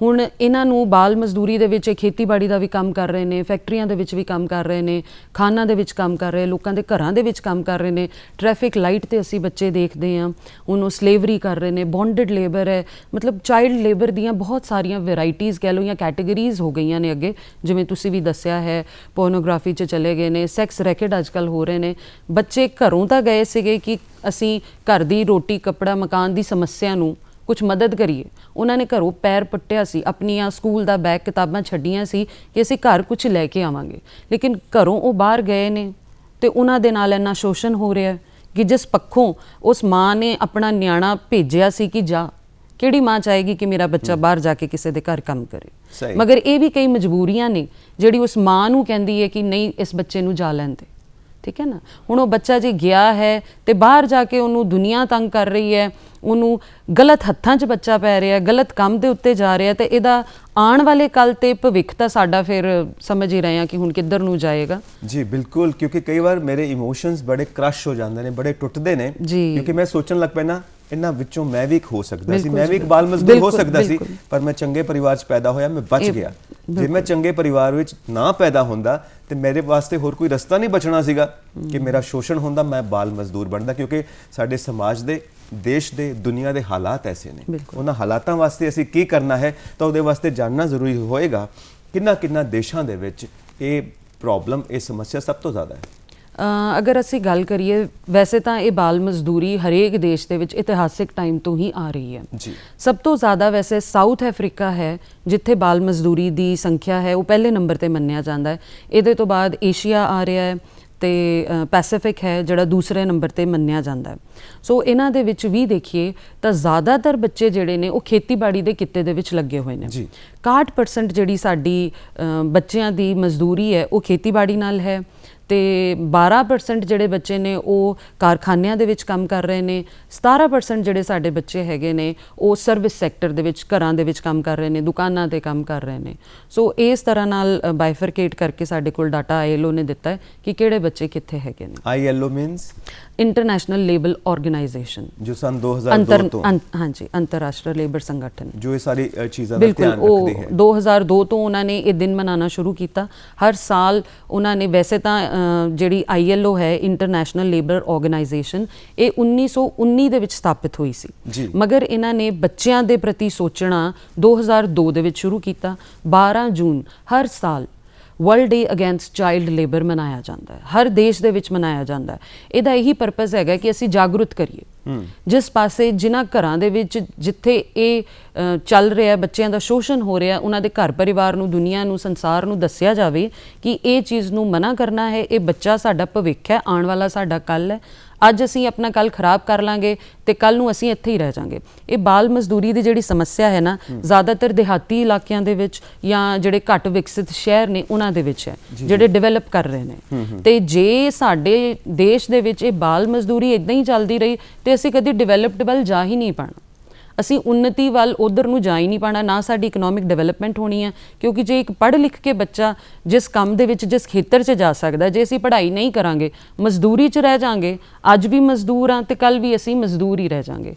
ਹੁਣ ਇਹਨਾਂ ਨੂੰ ਬਾਲ ਮਜ਼ਦੂਰੀ ਦੇ ਵਿੱਚ ਖੇਤੀਬਾੜੀ ਦਾ ਵੀ ਕੰਮ ਕਰ ਰਹੇ ਨੇ, ਫੈਕਟਰੀਆਂ ਦੇ ਵਿੱਚ ਵੀ ਕੰਮ ਕਰ ਰਹੇ ਨੇ, ਖਾਨਾਂ ਦੇ ਵਿੱਚ ਕੰਮ ਕਰ ਰਹੇ, ਲੋਕਾਂ ਦੇ ਘਰਾਂ ਦੇ ਵਿੱਚ ਕੰਮ ਕਰ ਰਹੇ ਨੇ, ਟ੍ਰੈਫਿਕ ਲਾਈਟ ਤੇ ਅਸੀਂ ਬੱਚੇ ਦੇਖਦੇ ਹਾਂ ਉਹਨੂੰ ਸਲੇਵਰੀ ਕਰ ਰਹੇ ਨੇ, ਬੌਂਡਡ ਲੇਬਰ ਹੈ, ਮਤਲਬ ਚਾਈਲਡ ਲੇਬਰ ਦੀਆਂ ਬਹੁਤ ਸਾਰੀਆਂ ਵੈਰਾਈਟੀਜ਼ ਕਹਿ ਲਓ ਜਾਂ ਕੈਟੇਗਰੀਜ਼ ਹੋ ਗਈਆਂ ਨੇ ਅੱਗੇ, ਜਿਵੇਂ ਤੁਸੀਂ ਵੀ ਦੱਸਿਆ ਹੈ, ਪੋਰਨੋਗ੍ਰਾਫੀ 'ਚ ਚਲੇ ਗਏ ਨੇ, ਸੈਕਸ ਰੈਕਟ ਅੱਜ ਕੱਲ੍ਹ ਹੋ ਰਹੇ ਨੇ। ਬੱਚੇ ਘਰੋਂ ਤਾਂ ਗਏ ਸੀਗੇ ਕਿ ਅਸੀਂ ਘਰ ਦੀ ਰੋਟੀ ਕੱਪੜਾ ਮਕਾਨ ਦੀ ਸਮੱਸਿਆ ਨੂੰ ਕੁਝ ਮਦਦ ਕਰੀਏ, ਉਹਨਾਂ ਨੇ ਘਰੋਂ ਪੈਰ ਪੱਟਿਆ ਸੀ, ਆਪਣੀਆਂ ਸਕੂਲ ਦਾ ਬੈਗ ਕਿਤਾਬਾਂ ਛੱਡੀਆਂ ਸੀ ਕਿ ਅਸੀਂ ਘਰ ਕੁਝ ਲੈ ਕੇ ਆਵਾਂਗੇ, ਲੇਕਿਨ ਘਰੋਂ ਉਹ ਬਾਹਰ ਗਏ ਨੇ ਤੇ ਉਹਨਾਂ ਦੇ ਨਾਲ ਇੰਨਾ ਸ਼ੋਸ਼ਣ ਹੋ ਰਿਹਾ ਕਿ ਜਿਸ ਪੱਖੋਂ ਉਸ ਮਾਂ ਨੇ ਆਪਣਾ ਨਿਆਣਾ ਭੇਜਿਆ ਸੀ ਕਿ ਜਾ, ਕਿਹੜੀ ਮਾਂ ਚਾਹੇਗੀ ਕਿ ਮੇਰਾ ਬੱਚਾ ਬਾਹਰ ਜਾ ਕੇ ਕਿਸੇ ਦੇ ਘਰ ਕੰਮ ਕਰੇ? ਮਗਰ ਇਹ ਵੀ ਕਈ ਮਜਬੂਰੀਆਂ ਨੇ ਜਿਹੜੀ ਉਸ ਮਾਂ ਨੂੰ ਕਹਿੰਦੀ ਹੈ ਕਿ ਨਹੀਂ, ਇਸ ਬੱਚੇ ਨੂੰ ਜਾ ਲੈਣ ਦੇ, ਠੀਕ ਹੈ ਨਾ। ਹੁਣ ਉਹ ਬੱਚਾ ਜੇ ਗਿਆ ਹੈ ਤੇ ਬਾਹਰ ਜਾ ਕੇ ਉਹਨੂੰ ਦੁਨੀਆ ਤੰਗ ਕਰ ਰਹੀ ਹੈ, ਉਹਨੂੰ ਗਲਤ ਹੱਥਾਂ 'ਚ ਬੱਚਾ ਪੈ ਰਿਹਾ, ਗਲਤ ਕੰਮ ਦੇ ਉੱਤੇ ਜਾ ਰਿਹਾ, ਤੇ ਇਹਦਾ ਆਉਣ ਵਾਲੇ ਕੱਲ੍ਹ ਤੇ ਭਵਿੱਖ ਤਾਂ ਸਾਡਾ ਫਿਰ ਸਮਝ ਹੀ ਰਹੇ ਹਾਂ ਕਿ ਹੁਣ ਕਿੱਧਰ ਨੂੰ ਜਾਏਗਾ। ਜੀ ਬਿਲਕੁਲ, ਕਿਉਂਕਿ ਕਈ ਵਾਰ ਮੇਰੇ ਇਮੋਸ਼ਨਸ ਬੜੇ ਕ੍ਰਸ਼ ਹੋ ਜਾਂਦੇ ਨੇ, ਬੜੇ ਟੁੱਟਦੇ ਨੇ, ਕਿਉਂਕਿ ਮੈਂ ਸੋਚਣ ਲੱਗ ਪੈਣਾ ਇਹਨਾਂ ਵਿੱਚੋਂ ਮੈਂ ਵੀ ਇੱਕ ਹੋ ਸਕਦਾ ਸੀ, ਮੈਂ ਵੀ ਇੱਕ ਬਾਲ ਮਜ਼ਦੂਰ ਹੋ ਸਕਦਾ ਸੀ, ਪਰ ਮੈਂ ਚੰਗੇ ਪਰਿਵਾਰ 'ਚ ਪੈਦਾ ਹੋਇਆ, ਮੈਂ ਬਚ ਗਿਆ। ਜੇ ਮੈਂ ਚੰਗੇ ਪਰਿਵਾਰ ਵਿੱਚ ਨਾ ਪੈਦਾ ਹੁੰਦਾ ਤੇ ਮੇਰੇ ਵਾਸਤੇ ਹੋਰ ਕੋਈ ਰਸਤਾ ਨਹੀਂ ਬਚਣਾ ਸੀਗਾ ਕਿ ਮੇਰਾ ਸ਼ੋਸ਼ਣ ਹੁੰਦਾ, ਮੈਂ ਬਾਲ ਮਜ਼ਦੂਰ ਬਣਦਾ। ਕਿਉਂਕਿ ਸਾਡੇ ਸਮਾਜ ਦੇ, ਦੇਸ਼ ਦੇ, ਦੁਨੀਆ ਦੇ ਹਾਲਾਤ ਐਸੇ ਨੇ, ਉਹਨਾਂ ਹਾਲਾਤਾਂ ਵਾਸਤੇ ਅਸੀਂ ਕੀ ਕਰਨਾ ਹੈ ਤਾਂ ਉਹਦੇ ਵਾਸਤੇ ਜਾਣਨਾ ਜ਼ਰੂਰੀ ਹੋਏਗਾ ਕਿੰਨਾ ਦੇਸ਼ਾਂ ਦੇ ਵਿੱਚ ਇਹ ਪ੍ਰੋਬਲਮ, ਇਹ ਸਮੱਸਿਆ ਸਭ ਤੋਂ ਜ਼ਿਆਦਾ ਹੈ। ਅਗਰ ਅਸੀਂ ਗੱਲ ਕਰੀਏ, ਵੈਸੇ ਤਾਂ ਇਹ ਬਾਲ ਮਜ਼ਦੂਰੀ ਹਰੇਕ ਦੇਸ਼ ਦੇ ਵਿੱਚ ਇਤਿਹਾਸਿਕ ਟਾਈਮ ਤੋਂ ਹੀ ਆ ਰਹੀ ਹੈ ਜੀ। ਸਭ ਤੋਂ ਜ਼ਿਆਦਾ ਵੈਸੇ ਸਾਊਥ ਅਫਰੀਕਾ ਹੈ ਜਿੱਥੇ ਬਾਲ ਮਜ਼ਦੂਰੀ ਦੀ ਸੰਖਿਆ ਹੈ ਉਹ ਪਹਿਲੇ ਨੰਬਰ ਤੇ ਮੰਨਿਆ ਜਾਂਦਾ ਹੈ। ਇਹਦੇ ਤੋਂ ਬਾਅਦ ਏਸ਼ੀਆ ਆ ਰਿਹਾ ਹੈ, ਤੇ ਪੈਸੀਫਿਕ ਹੈ ਜਿਹੜਾ ਦੂਸਰੇ ਨੰਬਰ ਤੇ ਮੰਨਿਆ ਜਾਂਦਾ ਹੈ। ਸੋ ਇਹਨਾਂ ਦੇ ਵਿੱਚ ਵੀ ਦੇਖੀਏ ਤਾਂ ਜ਼ਿਆਦਾਤਰ ਬੱਚੇ ਜਿਹੜੇ ਨੇ ਉਹ ਖੇਤੀਬਾੜੀ ਦੇ ਕਿੱਤੇ ਦੇ ਵਿੱਚ ਲੱਗੇ ਹੋਏ ਨੇ। 61% ਜਿਹੜੀ ਸਾਡੀ ਬੱਚਿਆਂ ਦੀ ਮਜ਼ਦੂਰੀ ਹੈ ਉਹ ਖੇਤੀਬਾੜੀ ਨਾਲ ਹੈ ਤੇ 12% ਜਿਹੜੇ ਬੱਚੇ ਨੇ ਉਹ ਕਾਰਖਾਨਿਆਂ ਦੇ ਵਿੱਚ ਕੰਮ ਕਰ ਰਹੇ ਨੇ। 17% ਜਿਹੜੇ ਸਾਡੇ ਬੱਚੇ ਹੈਗੇ ਨੇ ਉਹ ਸਰਵਿਸ ਸੈਕਟਰ ਦੇ ਵਿੱਚ, ਘਰਾਂ ਦੇ ਵਿੱਚ ਕੰਮ ਕਰ ਰਹੇ ਨੇ, ਦੁਕਾਨਾਂ ਤੇ ਕੰਮ ਕਰ ਰਹੇ ਨੇ। ਸੋ ਇਸ ਤਰ੍ਹਾਂ ਨਾਲ ਬਾਈਫਰਕੇਟ ਕਰਕੇ ਸਾਡੇ ਕੋਲ ਡਾਟਾ ILO ਨੇ ਦਿੱਤਾ ਹੈ ਕਿ ਕਿਹੜੇ ਬੱਚੇ ਕਿੱਥੇ ਹੈਗੇ ਨੇ। ILO means international labour organisation, ਜੋ ਸਨ 2002 ਤੋਂ, ਹਾਂਜੀ, ਅੰਤਰਰਾਸ਼ਟਰੀ ਲੇਬਰ ਸੰਗਠਨ, ਜੋ ਇਹ ਸਾਰੀ ਚੀਜ਼ਾਂ ਦਾ ਧਿਆਨ ਰੱਖਦੀ ਹੈ। 2002 ਤੋਂ ਉਹਨਾਂ ਨੇ ਇਹ ਦਿਨ ਮਨਾਉਣਾ ਸ਼ੁਰੂ ਕੀਤਾ। ਹਰ ਸਾਲ ਉਹਨਾਂ ਨੇ, ਵੈਸੇ ਤਾਂ ਜਿਹੜੀ ILO ਹੈ ਇੰਟਰਨੈਸ਼ਨਲ ਲੇਬਰ ਆਰਗੇਨਾਈਜੇਸ਼ਨ, ਇਹ 1919 ਦੇ ਵਿੱਚ ਸਥਾਪਿਤ ਹੋਈ ਸੀ, ਮਗਰ ਇਹਨਾਂ ਨੇ ਬੱਚਿਆਂ ਦੇ ਪ੍ਰਤੀ ਸੋਚਣਾ 2002 ਦੇ ਵਿੱਚ ਸ਼ੁਰੂ ਕੀਤਾ। 12 ਜੂਨ ਹਰ ਸਾਲ ਵਰਲਡ ਡੇ ਅਗੇਂਸਟ ਚਾਈਲਡ ਲੇਬਰ ਮਨਾਇਆ ਜਾਂਦਾ ਹੈ, ਹਰ ਦੇਸ਼ ਦੇ ਵਿੱਚ ਮਨਾਇਆ ਜਾਂਦਾ ਹੈ। ਇਹਦਾ ਇਹੀ ਪਰਪਸ ਹੈਗਾ ਕਿ ਅਸੀਂ ਜਾਗਰੂਕ ਕਰੀਏ ਜਿਸ ਪਾਸੇ, ਜਿਨ੍ਹਾਂ ਘਰਾਂ ਦੇ ਵਿੱਚ ਜਿੱਥੇ ਇਹ ਚੱਲ ਰਿਹਾ, ਬੱਚਿਆਂ ਦਾ ਸ਼ੋਸ਼ਣ ਹੋ ਰਿਹਾ, ਉਹਨਾਂ ਦੇ ਘਰ ਪਰਿਵਾਰ ਨੂੰ, ਦੁਨੀਆ ਨੂੰ, ਸੰਸਾਰ ਨੂੰ ਦੱਸਿਆ ਜਾਵੇ ਕਿ ਇਹ ਚੀਜ਼ ਨੂੰ ਮਨਾ ਕਰਨਾ ਹੈ। ਇਹ ਬੱਚਾ ਸਾਡਾ ਭਵਿੱਖ ਹੈ, ਆਉਣ ਵਾਲਾ ਸਾਡਾ ਕੱਲ੍ਹ ਹੈ। ਅੱਜ ਅਸੀਂ ਆਪਣਾ ਕੱਲ੍ਹ ਖਰਾਬ ਕਰ ਲਾਂਗੇ ਤੇ ਕੱਲ੍ਹ ਨੂੰ ਅਸੀਂ ਇੱਥੇ ਹੀ ਰਹਿ ਜਾਵਾਂਗੇ। ਇਹ ਬਾਲ ਮਜ਼ਦੂਰੀ ਦੀ ਜਿਹੜੀ ਸਮੱਸਿਆ ਹੈ ਨਾ, ਜ਼ਿਆਦਾਤਰ ਦਿਹਾਤੀ ਇਲਾਕਿਆਂ ਦੇ ਵਿੱਚ ਜਾਂ ਜਿਹੜੇ ਘੱਟ ਵਿਕਸਿਤ ਸ਼ਹਿਰ ਨੇ ਉਹਨਾਂ ਦੇ ਵਿੱਚ ਹੈ, ਜਿਹੜੇ ਡਿਵੈਲਪ ਕਰ ਰਹੇ ਨੇ। ਤੇ ਜੇ ਸਾਡੇ ਦੇਸ਼ ਦੇ ਵਿੱਚ ਇਹ ਬਾਲ ਮਜ਼ਦੂਰੀ ਇੱਦਾਂ ਹੀ ਚੱਲਦੀ ਰਹੀ ਤੇ ਅਸੀਂ ਕਦੀ ਡਿਵੈਲਪਡ ਵੱਲ ਜਾ ਹੀ ਨਹੀਂ ਪਾਣਾ, ਅਸੀਂ ਉੱਨਤੀ ਵੱਲ ਉਧਰ ਨੂੰ ਜਾ ਹੀ ਨਹੀਂ ਪਾਣਾ, ਨਾ ਸਾਡੀ ਇਕਨੋਮਿਕ ਡਿਵੈਲਪਮੈਂਟ ਹੋਣੀ ਹੈ। ਕਿਉਂਕਿ ਜੇ ਇੱਕ ਪੜ੍ਹ ਲਿਖ ਕੇ ਬੱਚਾ ਜਿਸ ਕੰਮ ਦੇ ਵਿੱਚ, ਜਿਸ ਖੇਤਰ 'ਚ ਜਾ ਸਕਦਾ, ਜੇ ਅਸੀਂ ਪੜ੍ਹਾਈ ਨਹੀਂ ਕਰਾਂਗੇ, ਮਜ਼ਦੂਰੀ 'ਚ ਰਹਿ ਜਾਵਾਂਗੇ, ਅੱਜ ਵੀ ਮਜ਼ਦੂਰ ਹਾਂ ਤੇ ਕੱਲ੍ਹ ਵੀ ਅਸੀਂ ਮਜ਼ਦੂਰ ਹੀ ਰਹਿ ਜਾਵਾਂਗੇ।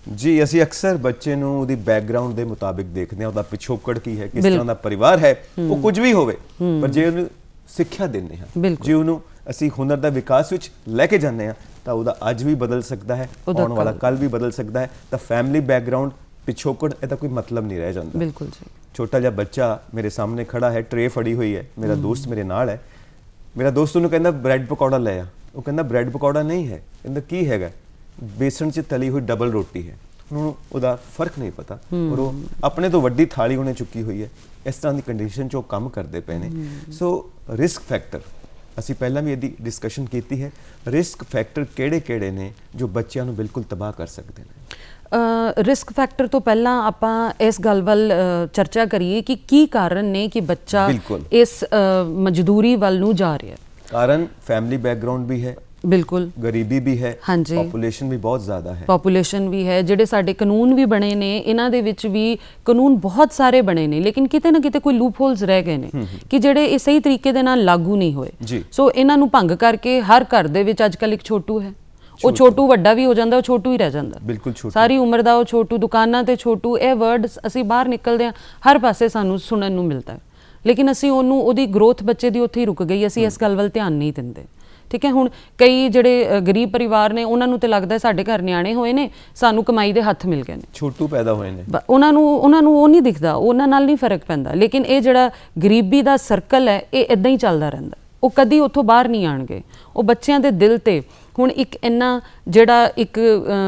ਜੀ, ਅਸੀਂ ਅਕਸਰ ਬੱਚੇ ਨੂੰ ਉਹਦੀ ਬੈਕਗ੍ਰਾਉਂਡ ਦੇ ਮੁਤਾਬਿਕ ਦੇਖਦੇ ਹਾਂ, ਉਹਦਾ ਪਿਛੋਕੜ ਕੀ ਹੈ, ਕਿਸ ਤਰ੍ਹਾਂ ਦਾ ਪਰਿਵਾਰ ਹੈ, ਉਹ ਕੁਝ ਵੀ ਹੋਵੇ, ਪਰ ਜੇ ਉਹਨੂੰ ਸਿੱਖਿਆ ਦਿੰਦੇ ਹਾਂ, ਜੇ ਉਹਨੂੰ ਅਸੀਂ ਹੁਨਰ ਦਾ ਵਿਕਾਸ ਵਿੱਚ ਲੈ ਕੇ ਜਾਂਦੇ ਹਾਂ, ਤਾਂ ਉਹਦਾ ਅੱਜ ਵੀ ਬਦਲ ਸਕਦਾ ਹੈ, ਆਉਣ ਵਾਲਾ ਕੱਲ ਵੀ ਬਦਲ ਸਕਦਾ ਹੈ। ਤਾਂ ਫੈਮਿਲੀ ਬੈਕਗ੍ਰਾਉਂਡ, ਪਿਛੋਕੜ, ਇਹਦਾ ਕੋਈ ਮਤਲਬ ਨਹੀਂ ਰਹਿ ਜਾਂਦਾ। ਬਿਲਕੁਲ ਜੀ। ਛੋਟਾ ਜਿਹਾ ਬੱਚਾ ਮੇਰੇ ਸਾਹਮਣੇ ਖੜਾ ਹੈ, ਟਰੇ ਫੜੀ ਹੋਈ ਹੈ, ਮੇਰਾ ਦੋਸਤ ਮੇਰੇ ਨਾਲ ਹੈ। ਮੇਰਾ ਦੋਸਤ ਉਹਨੂੰ ਕਹਿੰਦਾ ਬ੍ਰੈਡ ਪਕੌੜਾ ਲੈ ਆ, ਉਹ ਕਹਿੰਦਾ ਬ੍ਰੈਡ ਪਕੌੜਾ ਨਹੀਂ ਹੈ, ਕਹਿੰਦਾ ਕੀ ਹੈਗਾ, ਬੇਸਣ 'ਚ ਤਲੀ ਹੋਈ ਡਬਲ ਰੋਟੀ ਹੈ। ਉਹਨੂੰ ਉਹਦਾ ਫਰਕ ਨਹੀਂ ਪਤਾ, ਔਰ ਉਹ ਆਪਣੇ ਤੋਂ ਵੱਡੀ ਥਾਲੀ ਉਹਨੇ ਚੁੱਕੀ ਹੋਈ ਹੈ। ਇਸ ਤਰ੍ਹਾਂ ਦੀ ਕੰਡੀਸ਼ਨ 'ਚ ਉਹ ਕੰਮ ਕਰਦੇ ਪਏ ਨੇ। ਸੋ ਰਿਸਕ ਫੈਕਟਰ, ਅਸੀਂ ਪਹਿਲਾਂ ਵੀ ਇਹਦੀ ਡਿਸਕਸ਼ਨ ਕੀਤੀ ਹੈ। ਰਿਸਕ ਫੈਕਟਰ ਕਿਹੜੇ-ਕਿਹੜੇ ਨੇ ਜੋ ਬੱਚਿਆਂ ਨੂੰ ਬਿਲਕੁਲ ਤਬਾਹ ਕਰ ਸਕਦੇ ਨੇ? ਰਿਸਕ ਫੈਕਟਰ ਤੋਂ ਪਹਿਲਾਂ ਆਪਾਂ ਇਸ ਗੱਲ ਵੱਲ ਚਰਚਾ ਕਰੀਏ ਕਿ ਕੀ ਕਾਰਨ ਨੇ ਕਿ ਬੱਚਾ ਇਸ ਮਜ਼ਦੂਰੀ ਵੱਲ ਨੂੰ ਜਾ ਰਿਹਾ। ਕਾਰਨ ਫੈਮਿਲੀ ਬੈਕਗ੍ਰਾਉਂਡ ਵੀ ਹੈ, ਬਿਲਕੁਲ, ਗਰੀਬੀ ਵੀ ਹੈ, ਪੋਪੂਲੇਸ਼ਨ ਵੀ ਬਹੁਤ ਜ਼ਿਆਦਾ ਹੈ। ਪੋਪੂਲੇਸ਼ਨ ਵੀ ਹੈ, ਜਿਹੜੇ ਸਾਡੇ ਕਾਨੂੰਨ ਵੀ ਬਣੇ ਨੇ, ਇਹਨਾਂ ਦੇ ਵਿੱਚ ਵੀ ਕਾਨੂੰਨ ਬਹੁਤ ਸਾਰੇ ਬਣੇ ਨੇ, ਲੇਕਿਨ ਕਿਤੇ ਨਾ ਕਿਤੇ ਕੋਈ ਲੂਪ ਹੋਲਸ ਰਹਿ ਗਏ ਨੇ ਕਿ ਜਿਹੜੇ ਇਹ ਸਹੀ ਤਰੀਕੇ ਦੇ ਨਾਲ ਲਾਗੂ ਨਹੀਂ ਹੋਏ। ਸੋ ਇਹਨਾਂ ਨੂੰ ਭੰਗ ਕਰਕੇ ਹਰ ਘਰ ਦੇ ਵਿੱਚ ਅੱਜ ਕੱਲ੍ਹ ਇੱਕ ਛੋਟੂ ਹੈ, ਉਹ ਛੋਟੂ ਵੱਡਾ ਵੀ ਹੋ ਜਾਂਦਾ, ਉਹ ਛੋਟੂ ਹੀ ਰਹਿ ਜਾਂਦਾ, ਬਿਲਕੁਲ ਸਾਰੀ ਉਮਰ ਦਾ ਉਹ ਛੋਟੂ। ਦੁਕਾਨਾਂ ਤੇ ਛੋਟੂ, ਇਹ ਵਰਡ ਅਸੀਂ ਬਾਹਰ ਨਿਕਲਦੇ ਹਾਂ ਹਰ ਪਾਸੇ ਸਾਨੂੰ ਸੁਣਨ ਨੂੰ ਮਿਲਦਾ ਹੈ, ਲੇਕਿਨ ਅਸੀਂ ਉਹਨੂੰ, ਉਹਦੀ ਗਰੋਥ ਬੱਚੇ ਦੀ ਉੱਥੇ ਹੀ ਰੁਕ ਗਈ, ਅਸੀਂ ਇਸ ਗੱਲ ਵੱਲ ਧਿਆਨ ਨਹੀਂ ਦਿੰਦੇ। ਠੀਕ ਹੈ, ਹੁਣ ਕਈ ਜਿਹੜੇ ਗਰੀਬ ਪਰਿਵਾਰ ਨੇ ਉਹਨਾਂ ਨੂੰ ਤੇ ਲੱਗਦਾ ਸਾਡੇ ਘਰ ਨਿਆਣੇ ਹੋਏ ਨੇ, ਸਾਨੂੰ ਕਮਾਈ ਦੇ ਹੱਥ ਮਿਲ ਗਏ ਨੇ, ਛੋਟੂ ਪੈਦਾ ਹੋਏ ਨੇ, ਉਹਨਾਂ ਨੂੰ ਉਹ ਨਹੀਂ ਦਿਖਦਾ, ਉਹਨਾਂ ਨਾਲ ਨਹੀਂ ਫਰਕ ਪੈਂਦਾ। ਲੇਕਿਨ ਇਹ ਜਿਹੜਾ ਗਰੀਬੀ ਦਾ ਸਰਕਲ ਹੈ, ਇਹ ਇੱਦਾਂ ਹੀ ਚੱਲਦਾ ਰਹਿੰਦਾ, ਉਹ ਕਦੀ ਉੱਥੋਂ ਬਾਹਰ ਨਹੀਂ ਆਉਣਗੇ। ਉਹ ਬੱਚਿਆਂ ਦੇ ਦਿਲ ਤੇ ਹੁਣ ਇੱਕ ਇੰਨਾ ਜਿਹੜਾ ਇੱਕ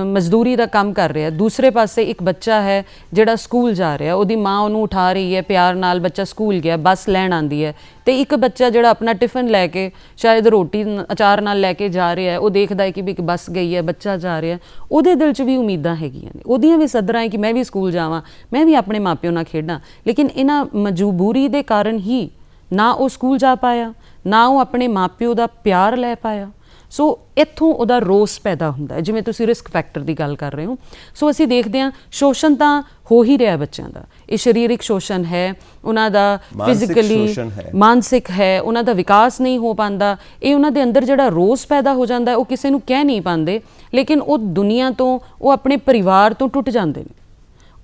ਮਜ਼ਦੂਰੀ ਦਾ ਕੰਮ ਕਰ ਰਿਹਾ, ਦੂਸਰੇ ਪਾਸੇ ਇੱਕ ਬੱਚਾ ਹੈ ਜਿਹੜਾ ਸਕੂਲ ਜਾ ਰਿਹਾ, ਉਹਦੀ ਮਾਂ ਉਹਨੂੰ ਉਠਾ ਰਹੀ ਹੈ ਪਿਆਰ ਨਾਲ, ਬੱਚਾ ਸਕੂਲ ਗਿਆ, ਬੱਸ ਲੈਣ ਆਉਂਦੀ ਹੈ, ਤੇ ਇੱਕ ਬੱਚਾ ਜਿਹੜਾ ਆਪਣਾ ਟਿਫਨ ਲੈ ਕੇ ਸ਼ਾਇਦ ਰੋਟੀ ਅਚਾਰ ਨਾਲ ਲੈ ਕੇ ਜਾ ਰਿਹਾ ਹੈ, ਉਹ ਦੇਖਦਾ ਹੈ ਕਿ ਵੀ ਇੱਕ ਬੱਸ ਗਈ ਹੈ, ਬੱਚਾ ਜਾ ਰਿਹਾ, ਉਹਦੇ ਦਿਲ 'ਚ ਵੀ ਉਮੀਦਾਂ ਹੈਗੀਆਂ ਨੇ, ਉਹਦੀਆਂ ਵੀ ਸੱਧਰਾਂ ਹੈ ਕਿ ਮੈਂ ਵੀ ਸਕੂਲ ਜਾਵਾਂ, ਮੈਂ ਵੀ ਆਪਣੇ ਮਾਪਿਓ ਨਾਲ ਖੇਡਾਂ। ਲੇਕਿਨ ਇਹਨਾਂ ਮਜਬੂਰੀ ਦੇ ਕਾਰਨ ਹੀ ਨਾ ਉਹ ਸਕੂਲ ਜਾ ਪਾਇਆ, ਨਾ ਉਹ ਆਪਣੇ ਮਾਪਿਓ ਦਾ ਪਿਆਰ ਲੈ ਪਾਇਆ। ਸੋ ਇੱਥੋਂ ਉਹਦਾ ਰੋਸ ਪੈਦਾ ਹੁੰਦਾ ਹੈ, ਜਿਵੇਂ ਤੁਸੀਂ ਰਿਸਕ ਫੈਕਟਰ ਦੀ ਗੱਲ ਕਰ ਰਹੇ ਹੋ। ਸੋ ਅਸੀਂ ਦੇਖਦੇ ਹਾਂ ਸ਼ੋਸ਼ਣ ਤਾਂ ਹੋ ਹੀ ਰਿਹਾ ਬੱਚਿਆਂ ਦਾ, ਇਹ ਸਰੀਰਕ ਸ਼ੋਸ਼ਣ ਹੈ, ਉਹਨਾਂ ਦਾ ਫਿਜ਼ੀਕਲੀ, ਮਾਨਸਿਕ ਹੈ, ਉਹਨਾਂ ਦਾ ਵਿਕਾਸ ਨਹੀਂ ਹੋ ਪਾਉਂਦਾ। ਇਹ ਉਹਨਾਂ ਦੇ ਅੰਦਰ ਜਿਹੜਾ ਰੋਸ ਪੈਦਾ ਹੋ ਜਾਂਦਾ, ਉਹ ਕਿਸੇ ਨੂੰ ਕਹਿ ਨਹੀਂ ਪਾਉਂਦੇ, ਲੇਕਿਨ ਉਹ ਦੁਨੀਆ ਤੋਂ, ਉਹ ਆਪਣੇ ਪਰਿਵਾਰ ਤੋਂ ਟੁੱਟ ਜਾਂਦੇ ਨੇ।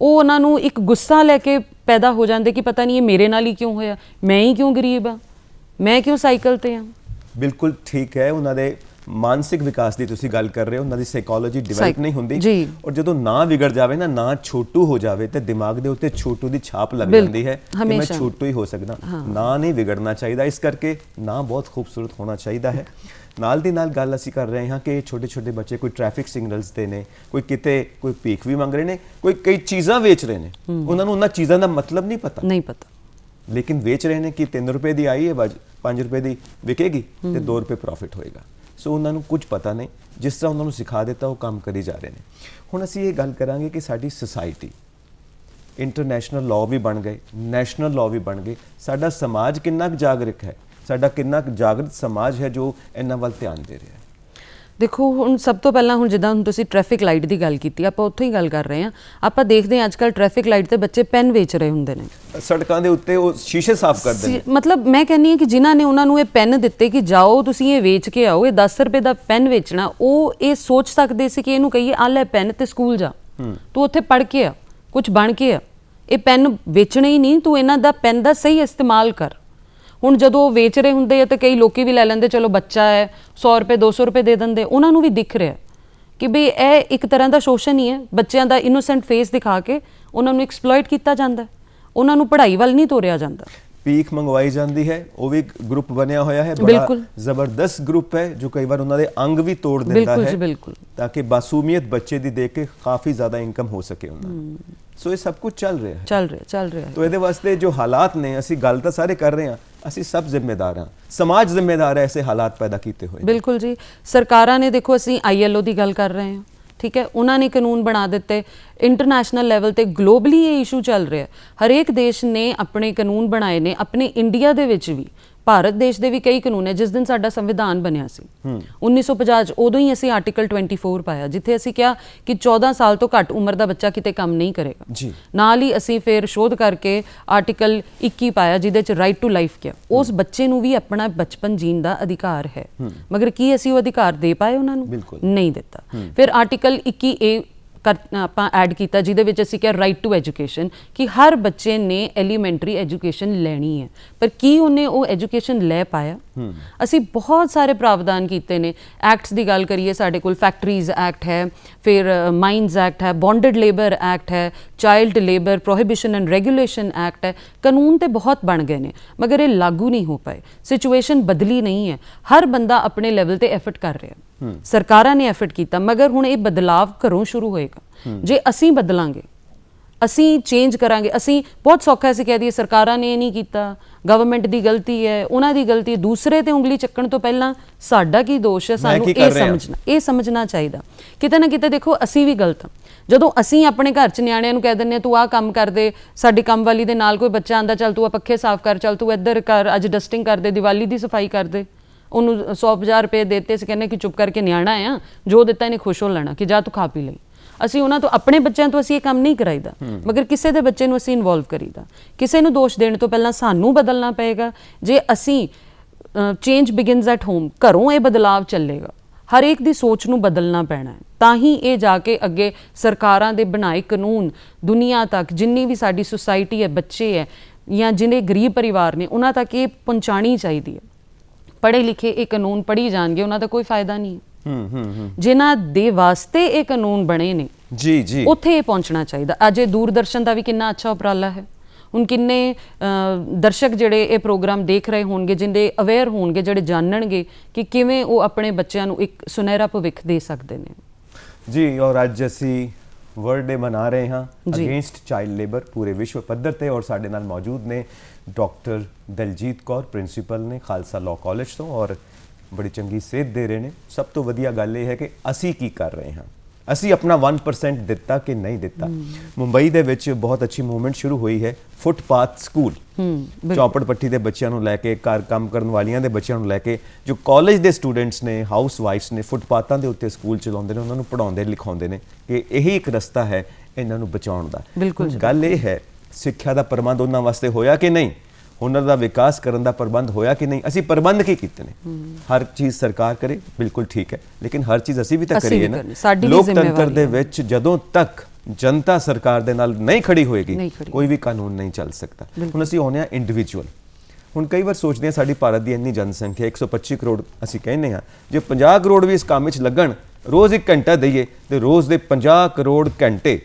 ਉਹ ਉਹਨਾਂ ਨੂੰ ਇੱਕ ਗੁੱਸਾ ਲੈ ਕੇ ਪੈਦਾ ਹੋ ਜਾਂਦੇ ਕਿ ਪਤਾ ਨਹੀਂ ਇਹ ਮੇਰੇ ਨਾਲ ਹੀ ਕਿਉਂ ਹੋਇਆ, ਮੈਂ ਹੀ ਕਿਉਂ ਗਰੀਬ ਹਾਂ, ਮੈਂ ਕਿਉਂ ਸਾਈਕਲ ਤੇ ਹਾਂ। ਬਿਲਕੁਲ ਠੀਕ ਹੈ, ਉਹਨਾਂ ਦੇ ਮਾਨਸਿਕ ਵਿਕਾਸ ਦੀ ਤੁਸੀਂ ਗੱਲ ਕਰ ਰਹੇ ਹੋ, ਉਹਨਾਂ ਦੀ ਸਾਈਕੋਲੋਜੀ ਡਿਵੈਲਪ ਨਹੀਂ ਹੁੰਦੀ, ਔਰ ਜਦੋਂ ਨਾ ਵਿਗੜ ਜਾਵੇ ਨਾ, ਨਾ ਛੋਟੂ ਹੋ ਜਾਵੇ, ਤੇ ਦਿਮਾਗ ਦੇ ਉੱਤੇ ਛੋਟੂ ਦੀ ਛਾਪ ਲੱਗ ਜਾਂਦੀ ਹੈ ਕਿ ਮੈਂ ਛੋਟੂ ਹੀ ਹੋ ਸਕਦਾ। ਨਾ ਨਹੀਂ ਵਿਗੜਨਾ ਚਾਹੀਦਾ, ਇਸ ਕਰਕੇ ਨਾ ਬਹੁਤ ਖੂਬਸੂਰਤ ਹੋਣਾ ਚਾਹੀਦਾ ਹੈ। ਨਾਲ ਦੀ ਨਾਲ ਗੱਲ ਅਸੀਂ ਕਰ ਰਹੇ ਹਾਂ ਕਿ ਛੋਟੇ ਛੋਟੇ ਬੱਚੇ ਕੋਈ ਟ੍ਰੈਫਿਕ ਸਿਗਨਲਸ ਤੇ ਨੇ, ਕੋਈ ਕਿਤੇ ਕੋਈ ਭੀਖ ਵੀ ਮੰਗ ਰਹੇ ਨੇ, ਕੋਈ ਕਈ ਚੀਜ਼ਾਂ ਵੇਚ ਰਹੇ ਨੇ, ਉਹਨਾਂ ਨੂੰ ਉਹਨਾਂ ਚੀਜ਼ਾਂ ਦਾ ਮਤਲਬ ਨਹੀਂ ਪਤਾ। ਲੇਕਿਨ ਵੇਚ ਰਹੇ ਨੇ ਕਿ 3 ਰੁਪਏ ਦੀ ਆਈ ਹੈ 5 ਰੁਪਏ ਦੀ ਵਿਕੇਗੀ ਤੇ 2 ਰੁਪਏ ਪ੍ਰੋਫਿਟ ਹੋਏਗਾ। ਸੋ ਉਹਨਾਂ ਨੂੰ ਕੁਝ ਪਤਾ ਨਹੀਂ, ਜਿਸ ਤਰ੍ਹਾਂ ਉਹਨਾਂ ਨੂੰ ਸਿਖਾ ਦਿੱਤਾ ਉਹ ਕੰਮ ਕਰੀ ਜਾ ਰਹੇ ਨੇ। ਹੁਣ ਅਸੀਂ ਇਹ ਗੱਲ ਕਰਾਂਗੇ ਕਿ ਸਾਡੀ ਸੁਸਾਇਟੀ ਇੰਟਰਨੈਸ਼ਨਲ ਲਾਅ ਵੀ ਬਣ ਗਏ, ਨੈਸ਼ਨਲ ਲਾਅ ਵੀ ਬਣ ਗਏ, ਸਾਡਾ ਸਮਾਜ ਕਿੰਨਾ ਕੁ ਜਾਗਰੂਕ ਹੈ, ਸਾਡਾ ਕਿੰਨਾ ਕੁ ਜਾਗਰਤ ਸਮਾਜ ਹੈ ਜੋ ਇਹਨਾਂ ਵੱਲ ਧਿਆਨ ਦੇ ਰਿਹਾ ਹੈ। ਦੇਖੋ ਹੁਣ ਸਭ ਤੋਂ ਪਹਿਲਾਂ ਹੁਣ ਜਿੱਦਾਂ ਹੁਣ ਤੁਸੀਂ ਟ੍ਰੈਫਿਕ ਲਾਈਟ ਦੀ ਗੱਲ ਕੀਤੀ, ਆਪਾਂ ਉੱਥੋਂ ਹੀ ਗੱਲ ਕਰ ਰਹੇ ਹਾਂ। ਆਪਾਂ ਦੇਖਦੇ ਹਾਂ ਅੱਜ ਕੱਲ੍ਹ ਟ੍ਰੈਫਿਕ ਲਾਈਟ ਤੇ ਬੱਚੇ ਪੈਨ ਵੇਚ ਰਹੇ ਹੁੰਦੇ ਨੇ ਸੜਕਾਂ ਦੇ ਉੱਤੇ, ਉਹ ਸ਼ੀਸ਼ੇ ਸਾਫ਼ ਕਰਦੇ ਨੇ। ਮਤਲਬ ਮੈਂ ਕਹਿੰਦੀ ਹਾਂ ਕਿ ਜਿਨ੍ਹਾਂ ਨੇ ਉਹਨਾਂ ਨੂੰ ਇਹ ਪੈਨ ਦਿੱਤੇ ਕਿ ਜਾਓ ਤੁਸੀਂ ਇਹ ਵੇਚ ਕੇ ਆਓ, ਇਹ 10 ਰੁਪਏ ਦਾ ਪੈਨ ਵੇਚਣਾ, ਉਹ ਇਹ ਸੋਚ ਸਕਦੇ ਸੀ ਕਿ ਇਹਨੂੰ ਕਹੀਏ ਆ ਲੈ ਪੈਨ ਤੇ ਸਕੂਲ ਜਾ, ਤੂੰ ਉੱਥੇ ਪੜ੍ਹ ਕੇ ਆ, ਕੁਝ ਬਣ ਕੇ ਆ। ਇਹ ਪੈਨ ਵੇਚਣੇ ਹੀ ਨਹੀਂ, ਤੂੰ ਇਹਨਾਂ ਦਾ ਪੈਨ ਦਾ ਸਹੀ ਇਸਤੇਮਾਲ ਕਰ। ਹੁਣ ਜਦੋਂ ਉਹ ਵੇਚ ਰਹੇ ਹੁੰਦੇ ਆ ਤਾਂ ਕਈ ਲੋਕੀ ਵੀ ਲੈ ਲੈਂਦੇ, ਚਲੋ ਬੱਚਾ ਹੈ 100 ਰੁਪਏ 200 ਰੁਪਏ ਦੇ ਦਿੰਦੇ। ਉਹਨਾਂ ਨੂੰ ਵੀ ਦਿਖ ਰਿਹਾ ਕਿ ਬਈ ਇਹ ਇੱਕ ਤਰ੍ਹਾਂ ਦਾ ਸ਼ੋਸ਼ਣ ਹੀ ਹੈ, ਬੱਚਿਆਂ ਦਾ ਇਨੋਸੈਂਟ ਫੇਸ ਦਿਖਾ ਕੇ ਉਹਨਾਂ ਨੂੰ ਐਕਸਪਲੋਇਟ ਕੀਤਾ ਜਾਂਦਾ, ਉਹਨਾਂ ਨੂੰ ਪੜ੍ਹਾਈ ਵੱਲ ਨਹੀਂ ਤੋਰਿਆ ਜਾਂਦਾ। ਭੀਖ ਮੰਗਵਾਈ ਜਾਂਦੀ ਹੈ, ਉਹ ਵੀ ਗਰੁੱਪ ਬਣਿਆ ਹੋਇਆ ਹੈ, ਬੜਾ ਜ਼ਬਰਦਸਤ ਗਰੁੱਪ ਹੈ ਜੋ ਕਈ ਵਾਰ ਉਹਨਾਂ ਦੇ ਅੰਗ ਵੀ ਤੋੜ ਦਿੰਦਾ ਹੈ ਤਾਂ ਕਿ ਮਾਸੂਮੀਅਤ ਬੱਚੇ ਦੀ ਦੇਖ ਕੇ ਕਾਫੀ ਜ਼ਿਆਦਾ ਇਨਕਮ ਹੋ ਸਕੇ ਉਹਨਾਂ ਨੂੰ। ਸੋ ਇਹ ਸਭ ਕੁਝ ਚੱਲ ਰਿਹਾ ਹੈ। ਤੋ ਇਹਦੇ ਵਾਸਤੇ ਜੋ ਹਾਲਾਤ ਨੇ, ਅਸੀਂ ਗੱਲ ਤਾਂ ਸਾਰੇ ਕਰ ਰਹੇ ਹਾਂ, ਅਸੀਂ ਸਭ ਜ਼ਿੰਮੇਦਾਰ ਹਾਂ, ਸਮਾਜ ਜ਼ਿੰਮੇਦਾਰ ਹੈ ਐਸੇ ਹਾਲਾਤ ਪੈਦਾ ਕੀਤੇ ਹੋਏ। ਬਿਲਕੁਲ ਜੀ, ਸਰਕਾਰਾਂ ਨੇ ਦੇਖੋ, ਅਸੀਂ ILO ਦੀ ਗੱਲ ਕਰ ਰਹੇ ਹਾਂ, ਠੀਕ ਹੈ, ਉਹਨਾਂ ਨੇ ਕਾਨੂੰਨ ਬਣਾ ਦਿੱਤੇ। ਇੰਟਰਨੈਸ਼ਨਲ ਲੈਵਲ ਤੇ ਗਲੋਬਲੀ ਇਹ ਇਸ਼ੂ ਚੱਲ ਰਿਹਾ, ਹਰੇਕ ਦੇਸ਼ ਨੇ ਆਪਣੇ ਕਾਨੂੰਨ ਬਣਾਏ ਨੇ। ਆਪਣੇ ਇੰਡੀਆ ਦੇ ਵਿੱਚ ਵੀ, ਭਾਰਤ ਦੇਸ਼ ਦੇ ਵੀ ਕਈ ਕਾਨੂੰਨ ਹੈ। ਜਿਸ ਦਿਨ ਸਾਡਾ ਸੰਵਿਧਾਨ ਬਣਿਆ ਸੀ 1950 'ਚ, ਉਦੋਂ ਹੀ ਅਸੀਂ ਆਰਟੀਕਲ 24 ਪਾਇਆ, ਜਿੱਥੇ ਅਸੀਂ ਕਿਹਾ ਕਿ 14 ਸਾਲ ਤੋਂ ਘੱਟ ਉਮਰ ਦਾ ਬੱਚਾ ਕਿਤੇ ਕੰਮ ਨਹੀਂ ਕਰੇਗਾ। ਨਾਲ ਹੀ ਅਸੀਂ ਫਿਰ ਸ਼ੋਧ ਕਰਕੇ ਆਰਟੀਕਲ 21 ਪਾਇਆ, ਜਿਹਦੇ 'ਚ ਰਾਈਟ ਟੂ ਲਾਈਫ ਕਿਹਾ। ਉਸ ਬੱਚੇ ਨੂੰ ਵੀ ਆਪਣਾ ਬਚਪਨ ਜੀਣ ਦਾ ਅਧਿਕਾਰ ਹੈ, ਮਗਰ ਕੀ ਅਸੀਂ ਉਹ ਅਧਿਕਾਰ ਦੇ ਪਾਏ ਉਹਨਾਂ ਨੂੰ? ਨਹੀਂ ਦਿੱਤਾ। ਫਿਰ ਆਰਟੀਕਲ 21A ਆਪਾਂ ਐਡ ਕੀਤਾ, ਜਿਹਦੇ ਵਿੱਚ ਅਸੀਂ ਕਿਹਾ ਰਾਈਟ ਟੂ ਐਜੂਕੇਸ਼ਨ, ਕਿ ਹਰ ਬੱਚੇ ਨੇ ਐਲੀਮੈਂਟਰੀ ਐਜੂਕੇਸ਼ਨ ਲੈਣੀ ਹੈ। ਪਰ ਕੀ ਉਹਨੇ ਉਹ ਐਜੂਕੇਸ਼ਨ ਲੈ ਪਾਇਆ? ਅਸੀਂ ਬਹੁਤ ਸਾਰੇ ਪ੍ਰਾਵਧਾਨ ਕੀਤੇ ਨੇ। ਐਕਟਸ ਦੀ ਗੱਲ ਕਰੀਏ, ਸਾਡੇ ਕੋਲ ਫੈਕਟਰੀਜ਼ ਐਕਟ ਹੈ, ਫਿਰ ਮਾਈਨਸ ਐਕਟ ਹੈ, ਬੌਂਡਡ ਲੇਬਰ ਐਕਟ ਹੈ, child labour prohibition and regulation act ਹੈ। ਕਾਨੂੰਨ ਤੇ ਬਹੁਤ ਬਣ ਗਏ ਨੇ, ਮਗਰ ਇਹ ਲਾਗੂ ਨਹੀਂ ਹੋ ਪਾਏ। ਸਿਚੁਏਸ਼ਨ ਬਦਲੀ ਨਹੀਂ ਹੈ। ਹਰ ਬੰਦਾ ਆਪਣੇ ਲੈਵਲ ਤੇ ਐਫਰਟ ਕਰ ਰਿਹਾ, ਸਰਕਾਰਾਂ ਨੇ ਐਫਰਟ ਕੀਤਾ, ਮਗਰ ਹੁਣ ਇਹ ਬਦਲਾਵ ਘਰੋਂ ਸ਼ੁਰੂ ਹੋਏਗਾ। ਜੇ ਅਸੀਂ ਬਦਲਾਂਗੇ, ਅਸੀਂ ਚੇਂਜ ਕਰਾਂਗੇ। ਅਸੀਂ ਬਹੁਤ ਸੌਖਾ ਅਸੀਂ ਕਹਿ ਦਈਏ ਸਰਕਾਰਾਂ ਨੇ ਇਹ ਨਹੀਂ ਕੀਤਾ, ਗਵਰਨਮੈਂਟ ਦੀ ਗਲਤੀ ਹੈ, ਉਹਨਾਂ ਦੀ ਗਲਤੀ ਹੈ। ਦੂਸਰੇ ਤੇ ਉਂਗਲੀ ਚੱਕਣ ਤੋਂ ਪਹਿਲਾਂ ਸਾਡਾ ਕੀ ਦੋਸ਼ ਹੈ, ਸਾਨੂੰ ਇਹ ਸਮਝਣਾ ਚਾਹੀਦਾ। ਕਿਤੇ ਨਾ ਕਿਤੇ ਦੇਖੋ, ਅਸੀਂ ਵੀ ਗਲਤ ਹਾਂ। ਜਦੋਂ ਅਸੀਂ ਆਪਣੇ ਘਰ 'ਚ ਨਿਆਣਿਆਂ ਨੂੰ ਕਹਿ ਦਿੰਦੇ ਹਾਂ ਤੂੰ ਆਹ ਕੰਮ ਕਰ ਦੇ, ਸਾਡੀ ਕੰਮ ਵਾਲੀ ਦੇ ਨਾਲ ਕੋਈ ਬੱਚਾ ਆਂਦਾ, ਚੱਲ ਤੂੰ ਆ ਪੱਖੇ ਸਾਫ਼ ਕਰ, ਚੱਲ ਤੂੰ ਇੱਧਰ ਕਰ, ਅੱਜ ਡਸਟਿੰਗ ਕਰ ਦੇ, ਦੀਵਾਲੀ ਦੀ ਸਫਾਈ ਕਰ ਦੇ, ਉਹਨੂੰ 100-50 ਰੁਪਏ ਦੇਤੇ, ਅਸੀਂ ਕਹਿੰਦੇ ਕਿ ਚੁੱਪ ਕਰਕੇ ਨਿਆਣਾ ਆ, ਜੋ ਦਿੱਤਾ ਇਹਨੇ ਖੁਸ਼ ਹੋ ਲੈਣਾ, ਕਿ ਜਾ ਤੂੰ ਖਾ ਪੀ ਲਈ। ਅਸੀਂ ਉਹਨਾਂ ਤੋਂ, ਆਪਣੇ ਬੱਚਿਆਂ ਤੋਂ ਅਸੀਂ ਇਹ ਕੰਮ ਨਹੀਂ ਕਰਾਈਦਾ, ਮਗਰ ਕਿਸੇ ਦੇ ਬੱਚੇ ਨੂੰ ਅਸੀਂ ਇਨਵੋਲਵ ਕਰੀਦਾ। ਕਿਸੇ ਨੂੰ ਦੋਸ਼ ਦੇਣ ਤੋਂ ਪਹਿਲਾਂ ਸਾਨੂੰ ਬਦਲਣਾ ਪਏਗਾ। ਜੇ ਅਸੀਂ ਚੇਂਜ ਬਿਗਿਨਸ ਐਟ ਹੋਮ, ਘਰੋਂ ਇਹ ਬਦਲਾਵ ਚੱਲੇਗਾ। ਹਰ ਇੱਕ ਦੀ ਸੋਚ ਨੂੰ ਬਦਲਣਾ ਪੈਣਾ ਹੈ, ਤਾਂ ਹੀ ਇਹ ਜਾ ਕੇ ਅੱਗੇ ਸਰਕਾਰਾਂ ਦੇ ਬਣਾਏ ਕਾਨੂੰਨ ਦੁਨੀਆ ਤੱਕ, ਜਿੰਨੀ ਵੀ ਸਾਡੀ ਸੁਸਾਇਟੀ ਹੈ, ਬੱਚੇ ਹੈ ਜਾਂ ਜਿਹਨੇ ਗਰੀਬ ਪਰਿਵਾਰ ਨੇ, ਉਹਨਾਂ ਤੱਕ ਇਹ ਪਹੁੰਚਾਉਣੀ ਚਾਹੀਦੀ ਹੈ। ਪੜ੍ਹੇ ਲਿਖੇ ਇਹ ਕਾਨੂੰਨ ਪੜ੍ਹੀ ਜਾਣਗੇ, ਉਹਨਾਂ ਦਾ ਕੋਈ ਫਾਇਦਾ ਨਹੀਂ ਹੈ। ਜਿਨ੍ਹਾਂ ਦੇ ਵਾਸਤੇ ਇਹ ਕਾਨੂੰਨ ਬਣੇ ਨੇ, ਉੱਥੇ ਇਹ ਪਹੁੰਚਣਾ ਚਾਹੀਦਾ। ਅੱਜ ਇਹ ਦੂਰਦਰਸ਼ਨ ਦਾ ਵੀ ਕਿੰਨਾ ਅੱਛਾ ਉਪਰਾਲਾ ਹੈ। ਹੁਣ ਕਿੰਨੇ ਦਰਸ਼ਕ ਜਿਹੜੇ ਇਹ ਪ੍ਰੋਗਰਾਮ ਦੇਖ ਰਹੇ ਹੋਣਗੇ, ਜਿਹਦੇ ਅਵੇਅਰ ਹੋਣਗੇ, ਜਿਹੜੇ ਜਾਣਨਗੇ ਕਿ ਕਿਵੇਂ ਉਹ ਆਪਣੇ ਬੱਚਿਆਂ ਨੂੰ ਇੱਕ ਸੁਨਹਿਰਾ ਭਵਿੱਖ ਦੇ ਸਕਦੇ ਨੇ। ਜੀ, ਔਰ ਅੱਜ ਅਸੀਂ ਵਰਲਡ ਡੇ ਮਨਾ ਰਹੇ ਹਾਂ ਅਗੇਂਸਟ ਚਾਈਲਡ ਲੇਬਰ ਪੂਰੇ ਵਿਸ਼ਵ ਪੱਧਰ ਤੇ, ਔਰ ਸਾਡੇ ਨਾਲ ਮੌਜੂਦ ਨੇ ਡਾਕਟਰ ਦਲਜੀਤ ਕੌਰ, ਪ੍ਰਿੰਸੀਪਲ ਨੇ ਖਾਲਸਾ ਲਾਅ ਕਾਲਜ ਤੋਂ, ਔਰ ਬੜੀ ਚੰਗੀ ਸੇਧ ਦੇ ਰਹੇ ਨੇ। ਸਭ ਤੋਂ ਵਧੀਆ ਗੱਲ ਇਹ ਹੈ ਕਿ ਅਸੀਂ ਕੀ ਕਰ ਰਹੇ ਹਾਂ, ਅਸੀਂ ਆਪਣਾ 1% ਦਿੱਤਾ ਕਿ ਨਹੀਂ ਦਿੱਤਾ। ਮੁੰਬਈ ਦੇ ਵਿੱਚ ਬਹੁਤ ਅੱਛੀ ਮੂਵਮੈਂਟ ਸ਼ੁਰੂ ਹੋਈ ਹੈ, ਫੁੱਟਪਾਥ ਸਕੂਲ। ਚੌਪੜ ਪੱਟੀ ਦੇ ਬੱਚਿਆਂ ਨੂੰ ਲੈ ਕੇ, ਘਰ ਕੰਮ ਕਰਨ ਵਾਲੀਆਂ ਦੇ ਬੱਚਿਆਂ ਨੂੰ ਲੈ ਕੇ, ਜੋ ਕਾਲਜ ਦੇ ਸਟੂਡੈਂਟਸ ਨੇ, ਹਾਊਸ ਵਾਈਫਸ ਨੇ, ਫੁੱਟਪਾਥਾਂ ਦੇ ਉੱਤੇ ਸਕੂਲ ਚਲਾਉਂਦੇ ਨੇ, ਉਹਨਾਂ ਨੂੰ ਪੜ੍ਹਾਉਂਦੇ ਲਿਖਾਉਂਦੇ ਨੇ ਕਿ ਇਹੀ ਇੱਕ ਰਸਤਾ ਹੈ ਇਹਨਾਂ ਨੂੰ ਬਚਾਉਣ ਦਾ। ਗੱਲ ਇਹ ਹੈ, ਸਿੱਖਿਆ ਦਾ ਪ੍ਰਬੰਧ ਉਹਨਾਂ ਵਾਸਤੇ ਹੋਇਆ ਕਿ ਨਹੀਂ, ਹੁਨਰ ਦਾ ਵਿਕਾਸ ਕਰਨ ਦਾ ਪ੍ਰਬੰਧ ਹੋਇਆ ਕਿ ਨਹੀਂ, ਅਸੀਂ ਪ੍ਰਬੰਧ ਕੀ ਕੀਤੇ ਨੇ। ਹਰ ਚੀਜ਼ ਸਰਕਾਰ ਕਰੇ, ਬਿਲਕੁਲ ਠੀਕ ਹੈ, ਲੇਕਿਨ ਹਰ ਚੀਜ਼ ਅਸੀਂ ਵੀ ਤਾਂ ਕਰੀਏ ਨਾ। ਲੋਕਤੰਤਰ ਦੇ ਵਿੱਚ ਜਦੋਂ ਤੱਕ ਜਨਤਾ ਸਰਕਾਰ ਦੇ ਨਾਲ ਨਹੀਂ ਖੜੀ ਹੋਏਗੀ, ਕੋਈ ਵੀ ਕਾਨੂੰਨ ਨਹੀਂ ਚੱਲ ਸਕਦਾ। ਹੁਣ ਅਸੀਂ ਆਉਂਦੇ ਹਾਂ ਇੰਡੀਵਿਜੂਅਲ। ਹੁਣ ਕਈ ਵਾਰ ਸੋਚਦੇ ਹਾਂ ਸਾਡੀ ਭਾਰਤ ਦੀ ਇੰਨੀ ਜਨਸੰਖਿਆ 125 ਕਰੋੜ, ਅਸੀਂ ਕਹਿੰਦੇ ਹਾਂ ਜੇ 50 ਕਰੋੜ ਵੀ ਇਸ ਕੰਮ ਵਿੱਚ ਲੱਗਣ, ਰੋਜ਼ 1 ਘੰਟਾ ਦਈਏ, ਤੇ ਰੋਜ਼ ਦੇ 50 ਕਰੋੜ ਘੰਟੇ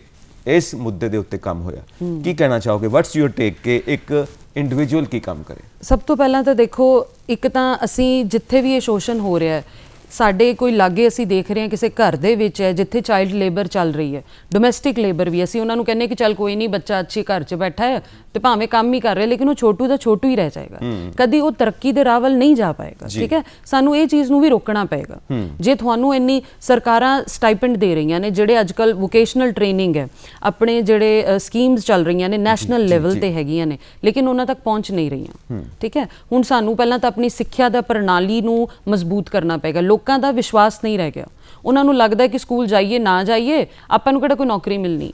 ਇਸ ਮੁੱਦੇ ਦੇ ਉੱਤੇ ਕੰਮ ਹੋਇਆ। ਕੀ ਕਹਿਣਾ ਚਾਹੋਗੇ, ਵਾਟਸ ਯੂਰ ਟੇਕ ਕਿ ਇੱਕ ਇੰਡੀਵਿਜੂਅਲ ਕੀ ਕੰਮ ਕਰੇ? ਸਭ ਤੋਂ ਪਹਿਲਾਂ ਤਾਂ ਦੇਖੋ, ਇੱਕ ਤਾਂ ਅਸੀਂ ਜਿੱਥੇ ਵੀ ਇਹ ਸ਼ੋਸ਼ਣ ਹੋ ਰਿਹਾ ਹੈ, ਸਾਡੇ ਕੋਈ ਲਾਗੇ ਅਸੀਂ ਦੇਖ ਰਹੇ ਹਾਂ ਕਿਸੇ ਘਰ ਦੇ ਵਿੱਚ ਹੈ ਜਿੱਥੇ ਚਾਈਲਡ ਲੇਬਰ ਚੱਲ ਰਹੀ ਹੈ, ਡੋਮੈਸਟਿਕ ਲੇਬਰ ਵੀ, ਅਸੀਂ ਉਹਨਾਂ ਨੂੰ ਕਹਿੰਦੇ ਕਿ ਚੱਲ ਕੋਈ ਨਹੀਂ ਬੱਚਾ ਅੱਛੇ ਘਰ 'ਚ ਬੈਠਾ ਹੈ ਤੇ ਭਾਵੇਂ ਕੰਮ ਹੀ ਕਰ ਰਿਹਾ, ਲੇਕਿਨ ਉਹ ਛੋਟੂ ਦਾ ਛੋਟੂ ਹੀ ਰਹਿ ਜਾਏਗਾ, ਕਦੀ ਉਹ ਤਰੱਕੀ ਦੇ ਰਾਹ ਵੱਲ ਨਹੀਂ ਜਾ ਪਾਏਗਾ। ਠੀਕ ਹੈ, ਸਾਨੂੰ ਇਹ ਚੀਜ਼ ਨੂੰ ਵੀ ਰੋਕਣਾ ਪਏਗਾ। ਜੇ ਤੁਹਾਨੂੰ ਇੰਨੀ ਸਰਕਾਰਾਂ ਸਟਾਈਪੈਂਡ ਦੇ ਰਹੀਆਂ ਨੇ, ਜਿਹੜੇ ਅੱਜ ਕੱਲ੍ਹ ਵੋਕੇਸ਼ਨਲ ਟ੍ਰੇਨਿੰਗ ਹੈ, ਆਪਣੇ ਜਿਹੜੇ ਸਕੀਮਸ ਚੱਲ ਰਹੀਆਂ ਨੇ ਨੈਸ਼ਨਲ ਲੈਵਲ ਤੇ ਹੈਗੀਆਂ ਨੇ, ਲੇਕਿਨ ਉਹਨਾਂ ਤੱਕ ਪਹੁੰਚ ਨਹੀਂ ਰਹੀਆਂ। ਠੀਕ ਹੈ, ਹੁਣ ਸਾਨੂੰ ਪਹਿਲਾਂ ਤਾਂ ਆਪਣੀ ਸਿੱਖਿਆ ਦਾ ਪ੍ਰਣਾਲੀ ਨੂੰ ਮਜ਼ਬੂਤ ਕਰਨਾ ਪਏਗਾ। ਲੋਕਾਂ ਦਾ ਵਿਸ਼ਵਾਸ ਨਹੀਂ ਰਹਿ ਗਿਆ, ਉਹਨਾਂ ਨੂੰ ਲੱਗਦਾ ਕਿ ਸਕੂਲ ਜਾਈਏ ਨਾ ਜਾਈਏ ਆਪਾਂ ਨੂੰ ਕਿਹੜਾ ਕੋਈ ਨੌਕਰੀ ਮਿਲਣੀ,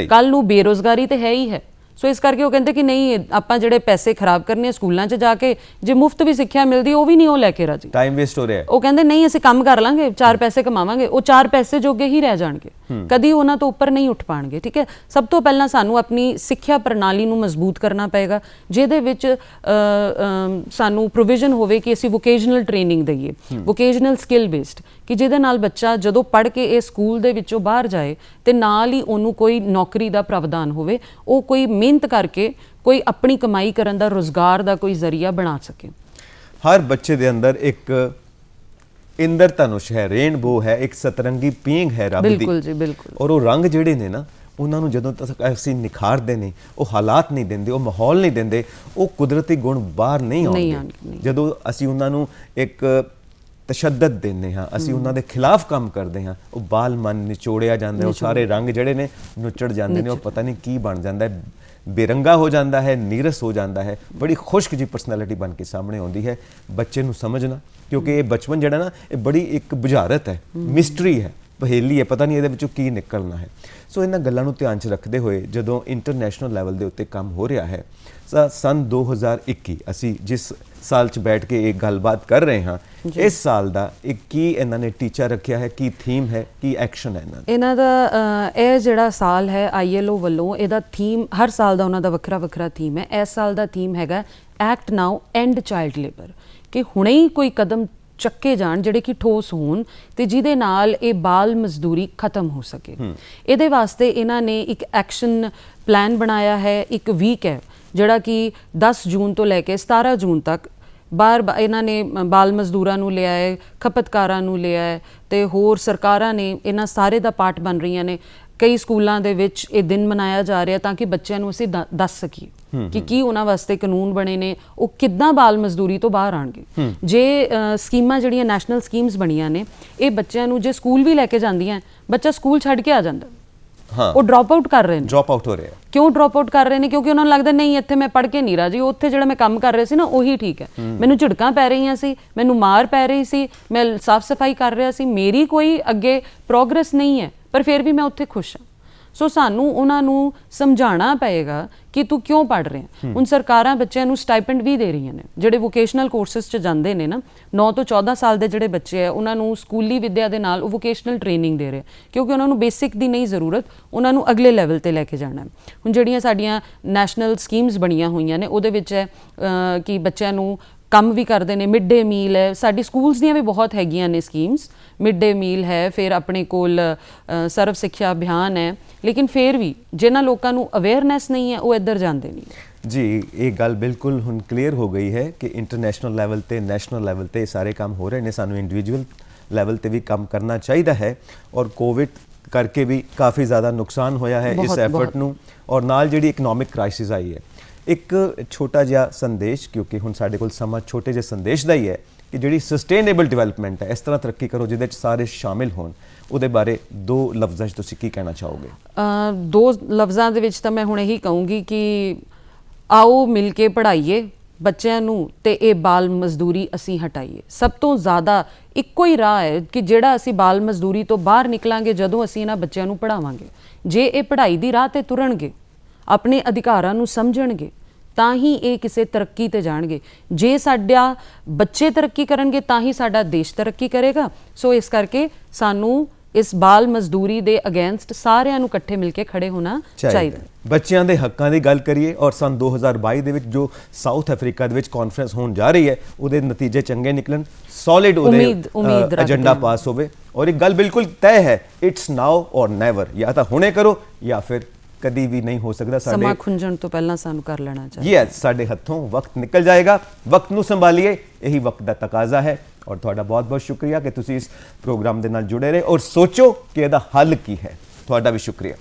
ਕੱਲ ਨੂੰ ਬੇਰੋਜ਼ਗਾਰੀ ਤੇ ਹੈ ਹੀ ਹੈ। ਸੋ ਇਸ ਕਰਕੇ ਉਹ ਕਹਿੰਦੇ ਕਿ ਨਹੀਂ, ਆਪਾਂ ਜਿਹੜੇ ਪੈਸੇ ਖਰਾਬ ਕਰਨੇ ਸਕੂਲਾਂ 'ਚ ਜਾ ਕੇ, ਜੇ ਮੁਫਤ ਵੀ ਸਿੱਖਿਆ ਮਿਲਦੀ ਉਹ ਵੀ ਨਹੀਂ ਉਹ ਲੈ ਕੇ ਰਾਜੀ, ਟਾਈਮ ਵੇਸਟ ਹੋ ਰਿਹਾ। ਉਹ ਕਹਿੰਦੇ ਨਹੀਂ ਅਸੀਂ ਕੰਮ ਕਰ ਲਾਂਗੇ, 4 ਪੈਸੇ ਕਮਾਵਾਂਗੇ, ਉਹ 4 ਪੈਸੇ ਜੋਗੇ ਹੀ ਰਹਿ ਜਾਣਗੇ, ਕਦੀ ਉਹਨਾਂ ਤੋਂ ਉੱਪਰ ਨਹੀਂ ਉੱਠ ਪਾਣਗੇ। ਠੀਕ ਹੈ, ਸਭ ਤੋਂ ਪਹਿਲਾਂ ਸਾਨੂੰ ਆਪਣੀ ਸਿੱਖਿਆ ਪ੍ਰਣਾਲੀ ਨੂੰ ਮਜ਼ਬੂਤ ਕਰਨਾ ਪਏਗਾ, ਜਿਹਦੇ ਵਿੱਚ ਸਾਨੂੰ ਪ੍ਰੋਵੀਜ਼ਨ ਹੋਵੇ ਕਿ ਅਸੀਂ ਵੋਕੇਸ਼ਨਲ ਟ੍ਰੇਨਿੰਗ ਦਈਏ, ਵੋਕੇਸ਼ਨਲ ਸਕਿੱਲ ਬੇਸਡ, ਕਿ ਜਿਹਦੇ ਨਾਲ ਬੱਚਾ ਜਦੋਂ ਪੜ੍ਹ ਕੇ ਇਹ ਸਕੂਲ ਦੇ ਵਿੱਚੋਂ ਬਾਹਰ ਜਾਏ ਤੇ ਨਾਲ ਹੀ ਉਹਨੂੰ ਕੋਈ ਨੌਕਰੀ ਦਾ ਪ੍ਰਾਵਧਾਨ ਹੋਵੇ, ਉਹ ਕੋਈ ਮਿਹਨਤ ਕਰਕੇ ਕੋਈ ਆਪਣੀ ਕਮਾਈ ਕਰਨ ਦਾ, ਰੁਜ਼ਗਾਰ ਦਾ ਕੋਈ ਜ਼ਰੀਆ ਬਣਾ ਸਕੇ। ਹਰ ਬੱਚੇ ਦੇ ਅੰਦਰ ਇੱਕ ਇੰਦਰ ਧਨੁਸ਼ ਹੈ, ਰੇਨਬੋ ਹੈ, ਇੱਕ ਸਤਰੰਗੀ ਪੀਂਘ ਹੈ ਰੱਬ ਦੀ। ਬਿਲਕੁਲ ਜੀ, ਬਿਲਕੁਲ। ਔਰ ਉਹ ਰੰਗ ਜਿਹੜੇ ਨੇ ਨਾ, ਉਹਨਾਂ ਨੂੰ ਜਦੋਂ ਤੱਕ ਅਸੀਂ ਨਿਖਾਰਦੇ ਨਹੀਂ, ਉਹ ਹਾਲਾਤ ਨਹੀਂ ਦਿੰਦੇ, ਉਹ ਮਾਹੌਲ ਨਹੀਂ ਦਿੰਦੇ, ਉਹ ਕੁਦਰਤੀ ਗੁਣ ਬਾਹਰ ਨਹੀਂ ਆਉਂਦੇ। ਜਦੋਂ ਅਸੀਂ ਉਹਨਾਂ ਨੂੰ ਇੱਕ ਤਸ਼ੱਦਦ ਦਿੰਦੇ ਹਾਂ, ਅਸੀਂ ਉਹਨਾਂ ਦੇ ਖਿਲਾਫ ਕੰਮ ਕਰਦੇ ਹਾਂ, ਉਹ ਬਾਲ ਮਨ ਨਿਚੋੜਿਆ ਜਾਂਦਾ, ਉਹ ਸਾਰੇ ਰੰਗ ਜਿਹੜੇ ਨੇ ਨੁੱਚੜ ਜਾਂਦੇ ਨੇ, ਉਹ ਪਤਾ ਨਹੀਂ ਕੀ ਬਣ ਜਾਂਦਾ ਹੈ, ਬੇਰੰਗਾ ਹੋ ਜਾਂਦਾ ਹੈ, ਨੀਰਸ ਹੋ ਜਾਂਦਾ ਹੈ, ਬੜੀ ਖੁਸ਼ਕ ਜੀ ਪਰਸਨੈਲਿਟੀ ਬਣ ਕੇ ਸਾਹਮਣੇ ਆਉਂਦੀ ਹੈ। ਬੱਚੇ ਨੂੰ ਸਮਝਣਾ, ਕਿਉਂਕਿ ਇਹ ਬਚਪਨ ਜਿਹੜਾ ਨਾ, ਇਹ ਬੜੀ ਇੱਕ ਬੁਝਾਰਤ ਹੈ, ਮਿਸਟਰੀ ਹੈ, ਪਹੇਲੀ ਹੈ, ਪਤਾ ਨਹੀਂ ਇਹਦੇ ਵਿੱਚੋਂ ਕੀ ਨਿਕਲਣਾ ਹੈ। ਸੋ ਇਹਨਾਂ ਗੱਲਾਂ ਨੂੰ ਧਿਆਨ 'ਚ ਰੱਖਦੇ ਹੋਏ ਜਦੋਂ ਇੰਟਰਨੈਸ਼ਨਲ ਲੈਵਲ ਦੇ ਉੱਤੇ ਕੰਮ ਹੋ ਰਿਹਾ ਹੈ, ਸਨ 2021 ਅਸੀਂ ਜਿਸ ਸਾਲ 'ਚ ਬੈਠ ਕੇ ਇਹ ਗੱਲਬਾਤ ਕਰ ਰਹੇ ਹਾਂ, ਇਸ ਸਾਲ ਦਾ ਇੱਕ ਕੀ ਇਹਨਾਂ ਨੇ ਟੀਚਾ ਰੱਖਿਆ ਹੈ, ਕੀ ਥੀਮ ਹੈ, ਕੀ ਐਕਸ਼ਨ ਹੈ ਇਹਨਾਂ ਦਾ? ਇਹ ਜਿਹੜਾ ਸਾਲ ਹੈ ILO ਵੱਲੋਂ, ਇਹਦਾ ਥੀਮ ਹਰ ਸਾਲ ਦਾ ਉਹਨਾਂ ਦਾ ਵੱਖਰਾ ਵੱਖਰਾ ਥੀਮ ਹੈ। ਇਸ ਸਾਲ ਦਾ ਥੀਮ ਹੈਗਾ act now and child labour, ਕਿ ਹੁਣੇ ਹੀ ਕੋਈ ਕਦਮ ਚੱਕੇ ਜਾਣ ਜਿਹੜੇ ਕਿ ਠੋਸ ਹੋਣ ਤੇ ਜਿਹਦੇ ਨਾਲ ਇਹ ਬਾਲ ਮਜ਼ਦੂਰੀ ਖਤਮ ਹੋ ਸਕੇ। ਇਹਦੇ ਵਾਸਤੇ ਇਹਨਾਂ ਨੇ ਇੱਕ ਐਕਸ਼ਨ ਪਲਾਨ ਬਣਾਇਆ ਹੈ। ਇੱਕ ਵੀਕ ਹੈ ਜਿਹੜਾ ਕਿ 10 ਜੂਨ ਤੋਂ ਲੈ ਕੇ 17 ਜੂਨ ਤੱਕ ਇਹਨਾਂ ਨੇ ਬਾਲ ਮਜ਼ਦੂਰਾਂ ਨੂੰ ਲਿਆ ਹੈ, ਖਪਤਕਾਰਾਂ ਨੂੰ ਲਿਆ ਹੈ ਤੇ ਹੋਰ ਸਰਕਾਰਾਂ ਨੇ ਇਹਨਾਂ ਸਾਰੇ ਦਾ ਪਾਰਟ ਬਣ ਰਹੀਆਂ ਨੇ। ਕਈ ਸਕੂਲਾਂ ਦੇ ਵਿੱਚ ਇਹ ਦਿਨ ਮਨਾਇਆ ਜਾ ਰਿਹਾ ਤਾਂ ਕਿ ਬੱਚਿਆਂ ਨੂੰ ਅਸੀਂ ਦੱਸ ਸਕੀਏ ਕਿ ਕੀ ਉਹਨਾਂ ਵਾਸਤੇ ਕਾਨੂੰਨ ਬਣੇ ਨੇ, ਉਹ ਕਿੱਦਾਂ ਬਾਲ ਮਜ਼ਦੂਰੀ ਤੋਂ ਬਾਹਰ ਆਣਗੇ। ਜੇ ਸਕੀਮਾਂ ਜਿਹੜੀਆਂ ਨੈਸ਼ਨਲ ਸਕੀਮਸ ਬਣੀਆਂ ਨੇ, ਇਹ ਬੱਚਿਆਂ ਨੂੰ ਜੇ ਸਕੂਲ ਵੀ ਲੈ ਕੇ ਜਾਂਦੀਆਂ, ਬੱਚਾ ਸਕੂਲ ਛੱਡ ਕੇ ਆ ਜਾਂਦਾ, ਉਹ ਡ੍ਰੌਪ ਆਊਟ ਕਰ ਰਹੇ ਨੇ। ਡ੍ਰੌਪ ਆਊਟ ਹੋ ਰਿਹਾ। ਕਿਉਂ ਡ੍ਰੌਪ ਆਊਟ ਕਰ ਰਹੇ ਨੇ? ਕਿਉਂਕਿ ਉਹਨਾਂ ਨੂੰ ਲੱਗਦਾ ਨਹੀਂ ਇੱਥੇ ਮੈਂ ਪੜ੍ਹ ਕੇ ਨਹੀਂ ਰਾਜੀ, ਉੱਥੇ ਜਿਹੜਾ ਮੈਂ ਕੰਮ ਕਰ ਰਿਹਾ ਸੀ ਨਾ ਉਹੀ ਠੀਕ ਹੈ, ਮੈਨੂੰ ਝਿੜਕਾਂ ਪੈ ਰਹੀਆਂ ਸੀ, ਮੈਨੂੰ ਮਾਰ ਪੈ ਰਹੀ ਸੀ, ਮੈਂ ਸਾਫ਼ ਸਫਾਈ ਕਰ ਰਿਹਾ ਸੀ, ਮੇਰੀ ਕੋਈ ਅੱਗੇ ਪ੍ਰੋਗਰੈਸ ਨਹੀਂ ਹੈ, ਪਰ ਫਿਰ ਵੀ ਮੈਂ ਉੱਥੇ ਖੁਸ਼ ਹਾਂ। ਸੋ ਸਾਨੂੰ ਉਹਨਾਂ ਨੂੰ ਸਮਝਾਉਣਾ ਪਏਗਾ ਕਿ ਤੂੰ ਕਿਉਂ ਪੜ੍ਹ ਰਿਹਾ। ਹੁਣ ਸਰਕਾਰਾਂ ਬੱਚਿਆਂ ਨੂੰ ਸਟਾਈਪੈਂਡ ਵੀ ਦੇ ਰਹੀਆਂ ਨੇ, ਜਿਹੜੇ ਵੋਕੇਸ਼ਨਲ ਕੋਰਸਿਸ 'ਚ ਜਾਂਦੇ ਨੇ ਨਾ, 9 ਤੋਂ 14 ਸਾਲ ਦੇ ਜਿਹੜੇ ਬੱਚੇ ਆ ਉਹਨਾਂ ਨੂੰ ਸਕੂਲੀ ਵਿੱਦਿਆ ਦੇ ਨਾਲ ਉਹ ਵੋਕੇਸ਼ਨਲ ਟ੍ਰੇਨਿੰਗ ਦੇ ਰਹੇ, ਕਿਉਂਕਿ ਉਹਨਾਂ ਨੂੰ ਬੇਸਿਕ ਦੀ ਨਹੀਂ ਜ਼ਰੂਰਤ, ਉਹਨਾਂ ਨੂੰ ਅਗਲੇ ਲੈਵਲ ਤੇ ਲੈ ਕੇ ਜਾਣਾ। ਹੁਣ ਜਿਹੜੀਆਂ ਸਾਡੀਆਂ ਨੈਸ਼ਨਲ ਸਕੀਮਸ ਬਣੀਆਂ ਹੋਈਆਂ ਨੇ, ਉਹਦੇ ਵਿੱਚ ਹੈ ਕਿ ਬੱਚਿਆਂ ਨੂੰ ਕੰਮ ਵੀ ਕਰਦੇ ਨੇ, ਮਿਡ ਡੇ ਮੀਲ ਹੈ, ਸਾਡੀ ਸਕੂਲਸ ਦੀਆਂ ਵੀ ਬਹੁਤ ਹੈਗੀਆਂ ਨੇ ਸਕੀਮਸ, ਮਿਡ ਡੇ ਮੀਲ ਹੈ, ਫਿਰ ਆਪਣੇ ਕੋਲ ਸਰਵ ਸਿੱਖਿਆ ਅਭਿਆਨ ਹੈ, ਲੇਕਿਨ ਫਿਰ ਵੀ ਜਿਨ੍ਹਾਂ ਲੋਕਾਂ ਨੂੰ ਅਵੇਅਰਨੈਸ ਨਹੀਂ ਹੈ ਉਹ ਇੱਧਰ ਜਾਂਦੇ ਨਹੀਂ। ਜੀ, ਇਹ ਗੱਲ ਬਿਲਕੁਲ ਹੁਣ ਕਲੀਅਰ ਹੋ ਗਈ ਹੈ ਕਿ ਇੰਟਰਨੈਸ਼ਨਲ ਲੈਵਲ ਤੇ ਨੈਸ਼ਨਲ ਲੈਵਲ ਤੇ ਸਾਰੇ ਕੰਮ ਹੋ ਰਹੇ ਨੇ, ਸਾਨੂੰ ਇੰਡੀਵਿਜੂਅਲ ਲੈਵਲ ਤੇ ਵੀ ਕੰਮ ਕਰਨਾ ਚਾਹੀਦਾ ਹੈ। ਔਰ ਕੋਵਿਡ ਕਰਕੇ ਵੀ ਕਾਫੀ ਜ਼ਿਆਦਾ ਨੁਕਸਾਨ ਹੋਇਆ ਹੈ ਇਸ ਐਫਰਟ ਨੂੰ, ਔਰ ਨਾਲ ਜਿਹੜੀ ਇਕਨੋਮਿਕ ਕ੍ਰਾਈਸਿਸ ਆਈ ਹੈ। ਇੱਕ ਛੋਟਾ ਜਿਹਾ ਸੰਦੇਸ਼, ਕਿਉਂਕਿ ਹੁਣ ਸਾਡੇ ਕੋਲ ਸਮਾਂ ਛੋਟੇ ਜਿਹੇ ਸੰਦੇਸ਼ ਦਾ ਹੀ ਹੈ, ਕਿ ਜਿਹੜੀ ਸਸਟੇਨੇਬਲ ਡਿਵੈਲਪਮੈਂਟ ਹੈ, ਇਸ ਤਰ੍ਹਾਂ ਤਰੱਕੀ ਕਰੋ ਜਿਹਦੇ 'ਚ ਸਾਰੇ ਸ਼ਾਮਿਲ ਹੋਣ, ਉਹਦੇ ਬਾਰੇ 2 ਲਫ਼ਜ਼ਾਂ 'ਚ ਤੁਸੀਂ ਕੀ ਕਹਿਣਾ ਚਾਹੋਗੇ? 2 ਲਫ਼ਜ਼ਾਂ ਦੇ ਵਿੱਚ ਤਾਂ ਮੈਂ ਹੁਣ ਇਹੀ ਕਹੂੰਗੀ ਕਿ ਆਓ ਮਿਲ ਕੇ ਪੜ੍ਹਾਈਏ ਬੱਚਿਆਂ ਨੂੰ ਤੇ ਇਹ ਬਾਲ ਮਜ਼ਦੂਰੀ ਅਸੀਂ ਹਟਾਈਏ। ਸਭ ਤੋਂ ਜ਼ਿਆਦਾ ਇੱਕੋ ਹੀ ਰਾਹ ਹੈ ਕਿ ਜਿਹੜਾ ਅਸੀਂ ਬਾਲ ਮਜ਼ਦੂਰੀ ਤੋਂ ਬਾਹਰ ਨਿਕਲਾਂਗੇ ਜਦੋਂ ਅਸੀਂ ਇਹਨਾਂ ਬੱਚਿਆਂ ਨੂੰ ਪੜ੍ਹਾਵਾਂਗੇ। ਜੇ ਇਹ ਪੜ੍ਹਾਈ ਦੀ ਰਾਹ ਤੇ ਤੁਰਨਗੇ, ਆਪਣੇ ਅਧਿਕਾਰਾਂ ਨੂੰ ਸਮਝਣਗੇ, ਤਾਂ ਹੀ ਇਹ ਕਿਸੇ ਤਰੱਕੀ ਤੇ ਜਾਣਗੇ। ਜੇ ਸਾਡਾ ਬੱਚੇ ਤਰੱਕੀ ਕਰਨਗੇ ਤਾਂ ਹੀ ਸਾਡਾ ਦੇਸ਼ ਤਰੱਕੀ ਕਰੇਗਾ। ਸੋ ਇਸ ਕਰਕੇ ਸਾਨੂੰ ਇਸ ਬਾਲ ਮਜ਼ਦੂਰੀ ਦੇ ਅਗੇਂਸਟ ਸਾਰਿਆਂ ਨੂੰ ਇਕੱਠੇ ਮਿਲ ਕੇ ਖੜੇ ਹੋਣਾ ਚਾਹੀਦਾ। ਬੱਚਿਆਂ ਦੇ ਹੱਕਾਂ ਦੀ ਗੱਲ ਕਰੀਏ, ਔਰ ਸਨ 2022 ਦੇ ਵਿੱਚ ਜੋ ਸਾਊਥ ਅਫਰੀਕਾ ਦੇ ਵਿੱਚ ਕਾਨਫਰੰਸ ਹੋਣ ਜਾ ਰਹੀ ਹੈ, ਉਹਦੇ ਨਤੀਜੇ ਚੰਗੇ ਨਿਕਲਣ, ਸੋਲਿਡ ਉਹਦੇ ਏਜੰਡਾ ਪਾਸ ਹੋਵੇ। ਔਰ ਇੱਕ ਗੱਲ ਬਿਲਕੁਲ ਤੈਅ ਹੈ, ਇਟਸ ਨਾਓ ਔਰ ਨੈਵਰ, ਜਾਂ ਤਾਂ ਹੁਣੇ ਕਰੋ ਜਾਂ ਫਿਰ ਕਦੀ ਵੀ ਨਹੀਂ ਹੋ ਸਕਦਾ। ਸਾਡੇ ਸਮਾਂ ਖੁੰਝਣ ਤੋਂ ਪਹਿਲਾਂ ਸਾਨੂੰ ਕਰ ਲੈਣਾ ਚਾਹੀਦਾ। ਯੈਸ, ਸਾਡੇ ਹੱਥੋਂ ਵਕਤ ਨਿਕਲ ਜਾਏਗਾ। ਵਕਤ ਨੂੰ ਸੰਭਾਲੀਏ, ਇਹੀ ਵਕਤ ਦਾ ਤਕਾਜ਼ਾ ਹੈ। ਔਰ ਤੁਹਾਡਾ ਬਹੁਤ-ਬਹੁਤ ਸ਼ੁਕਰੀਆ ਕਿ ਤੁਸੀਂ ਇਸ ਪ੍ਰੋਗਰਾਮ ਦੇ ਨਾਲ ਜੁੜੇ ਰਹੇ ਔਰ ਸੋਚੋ ਕਿ ਇਹਦਾ ਹੱਲ ਕੀ ਹੈ। ਤੁਹਾਡਾ ਵੀ ਸ਼ੁਕਰੀਆ।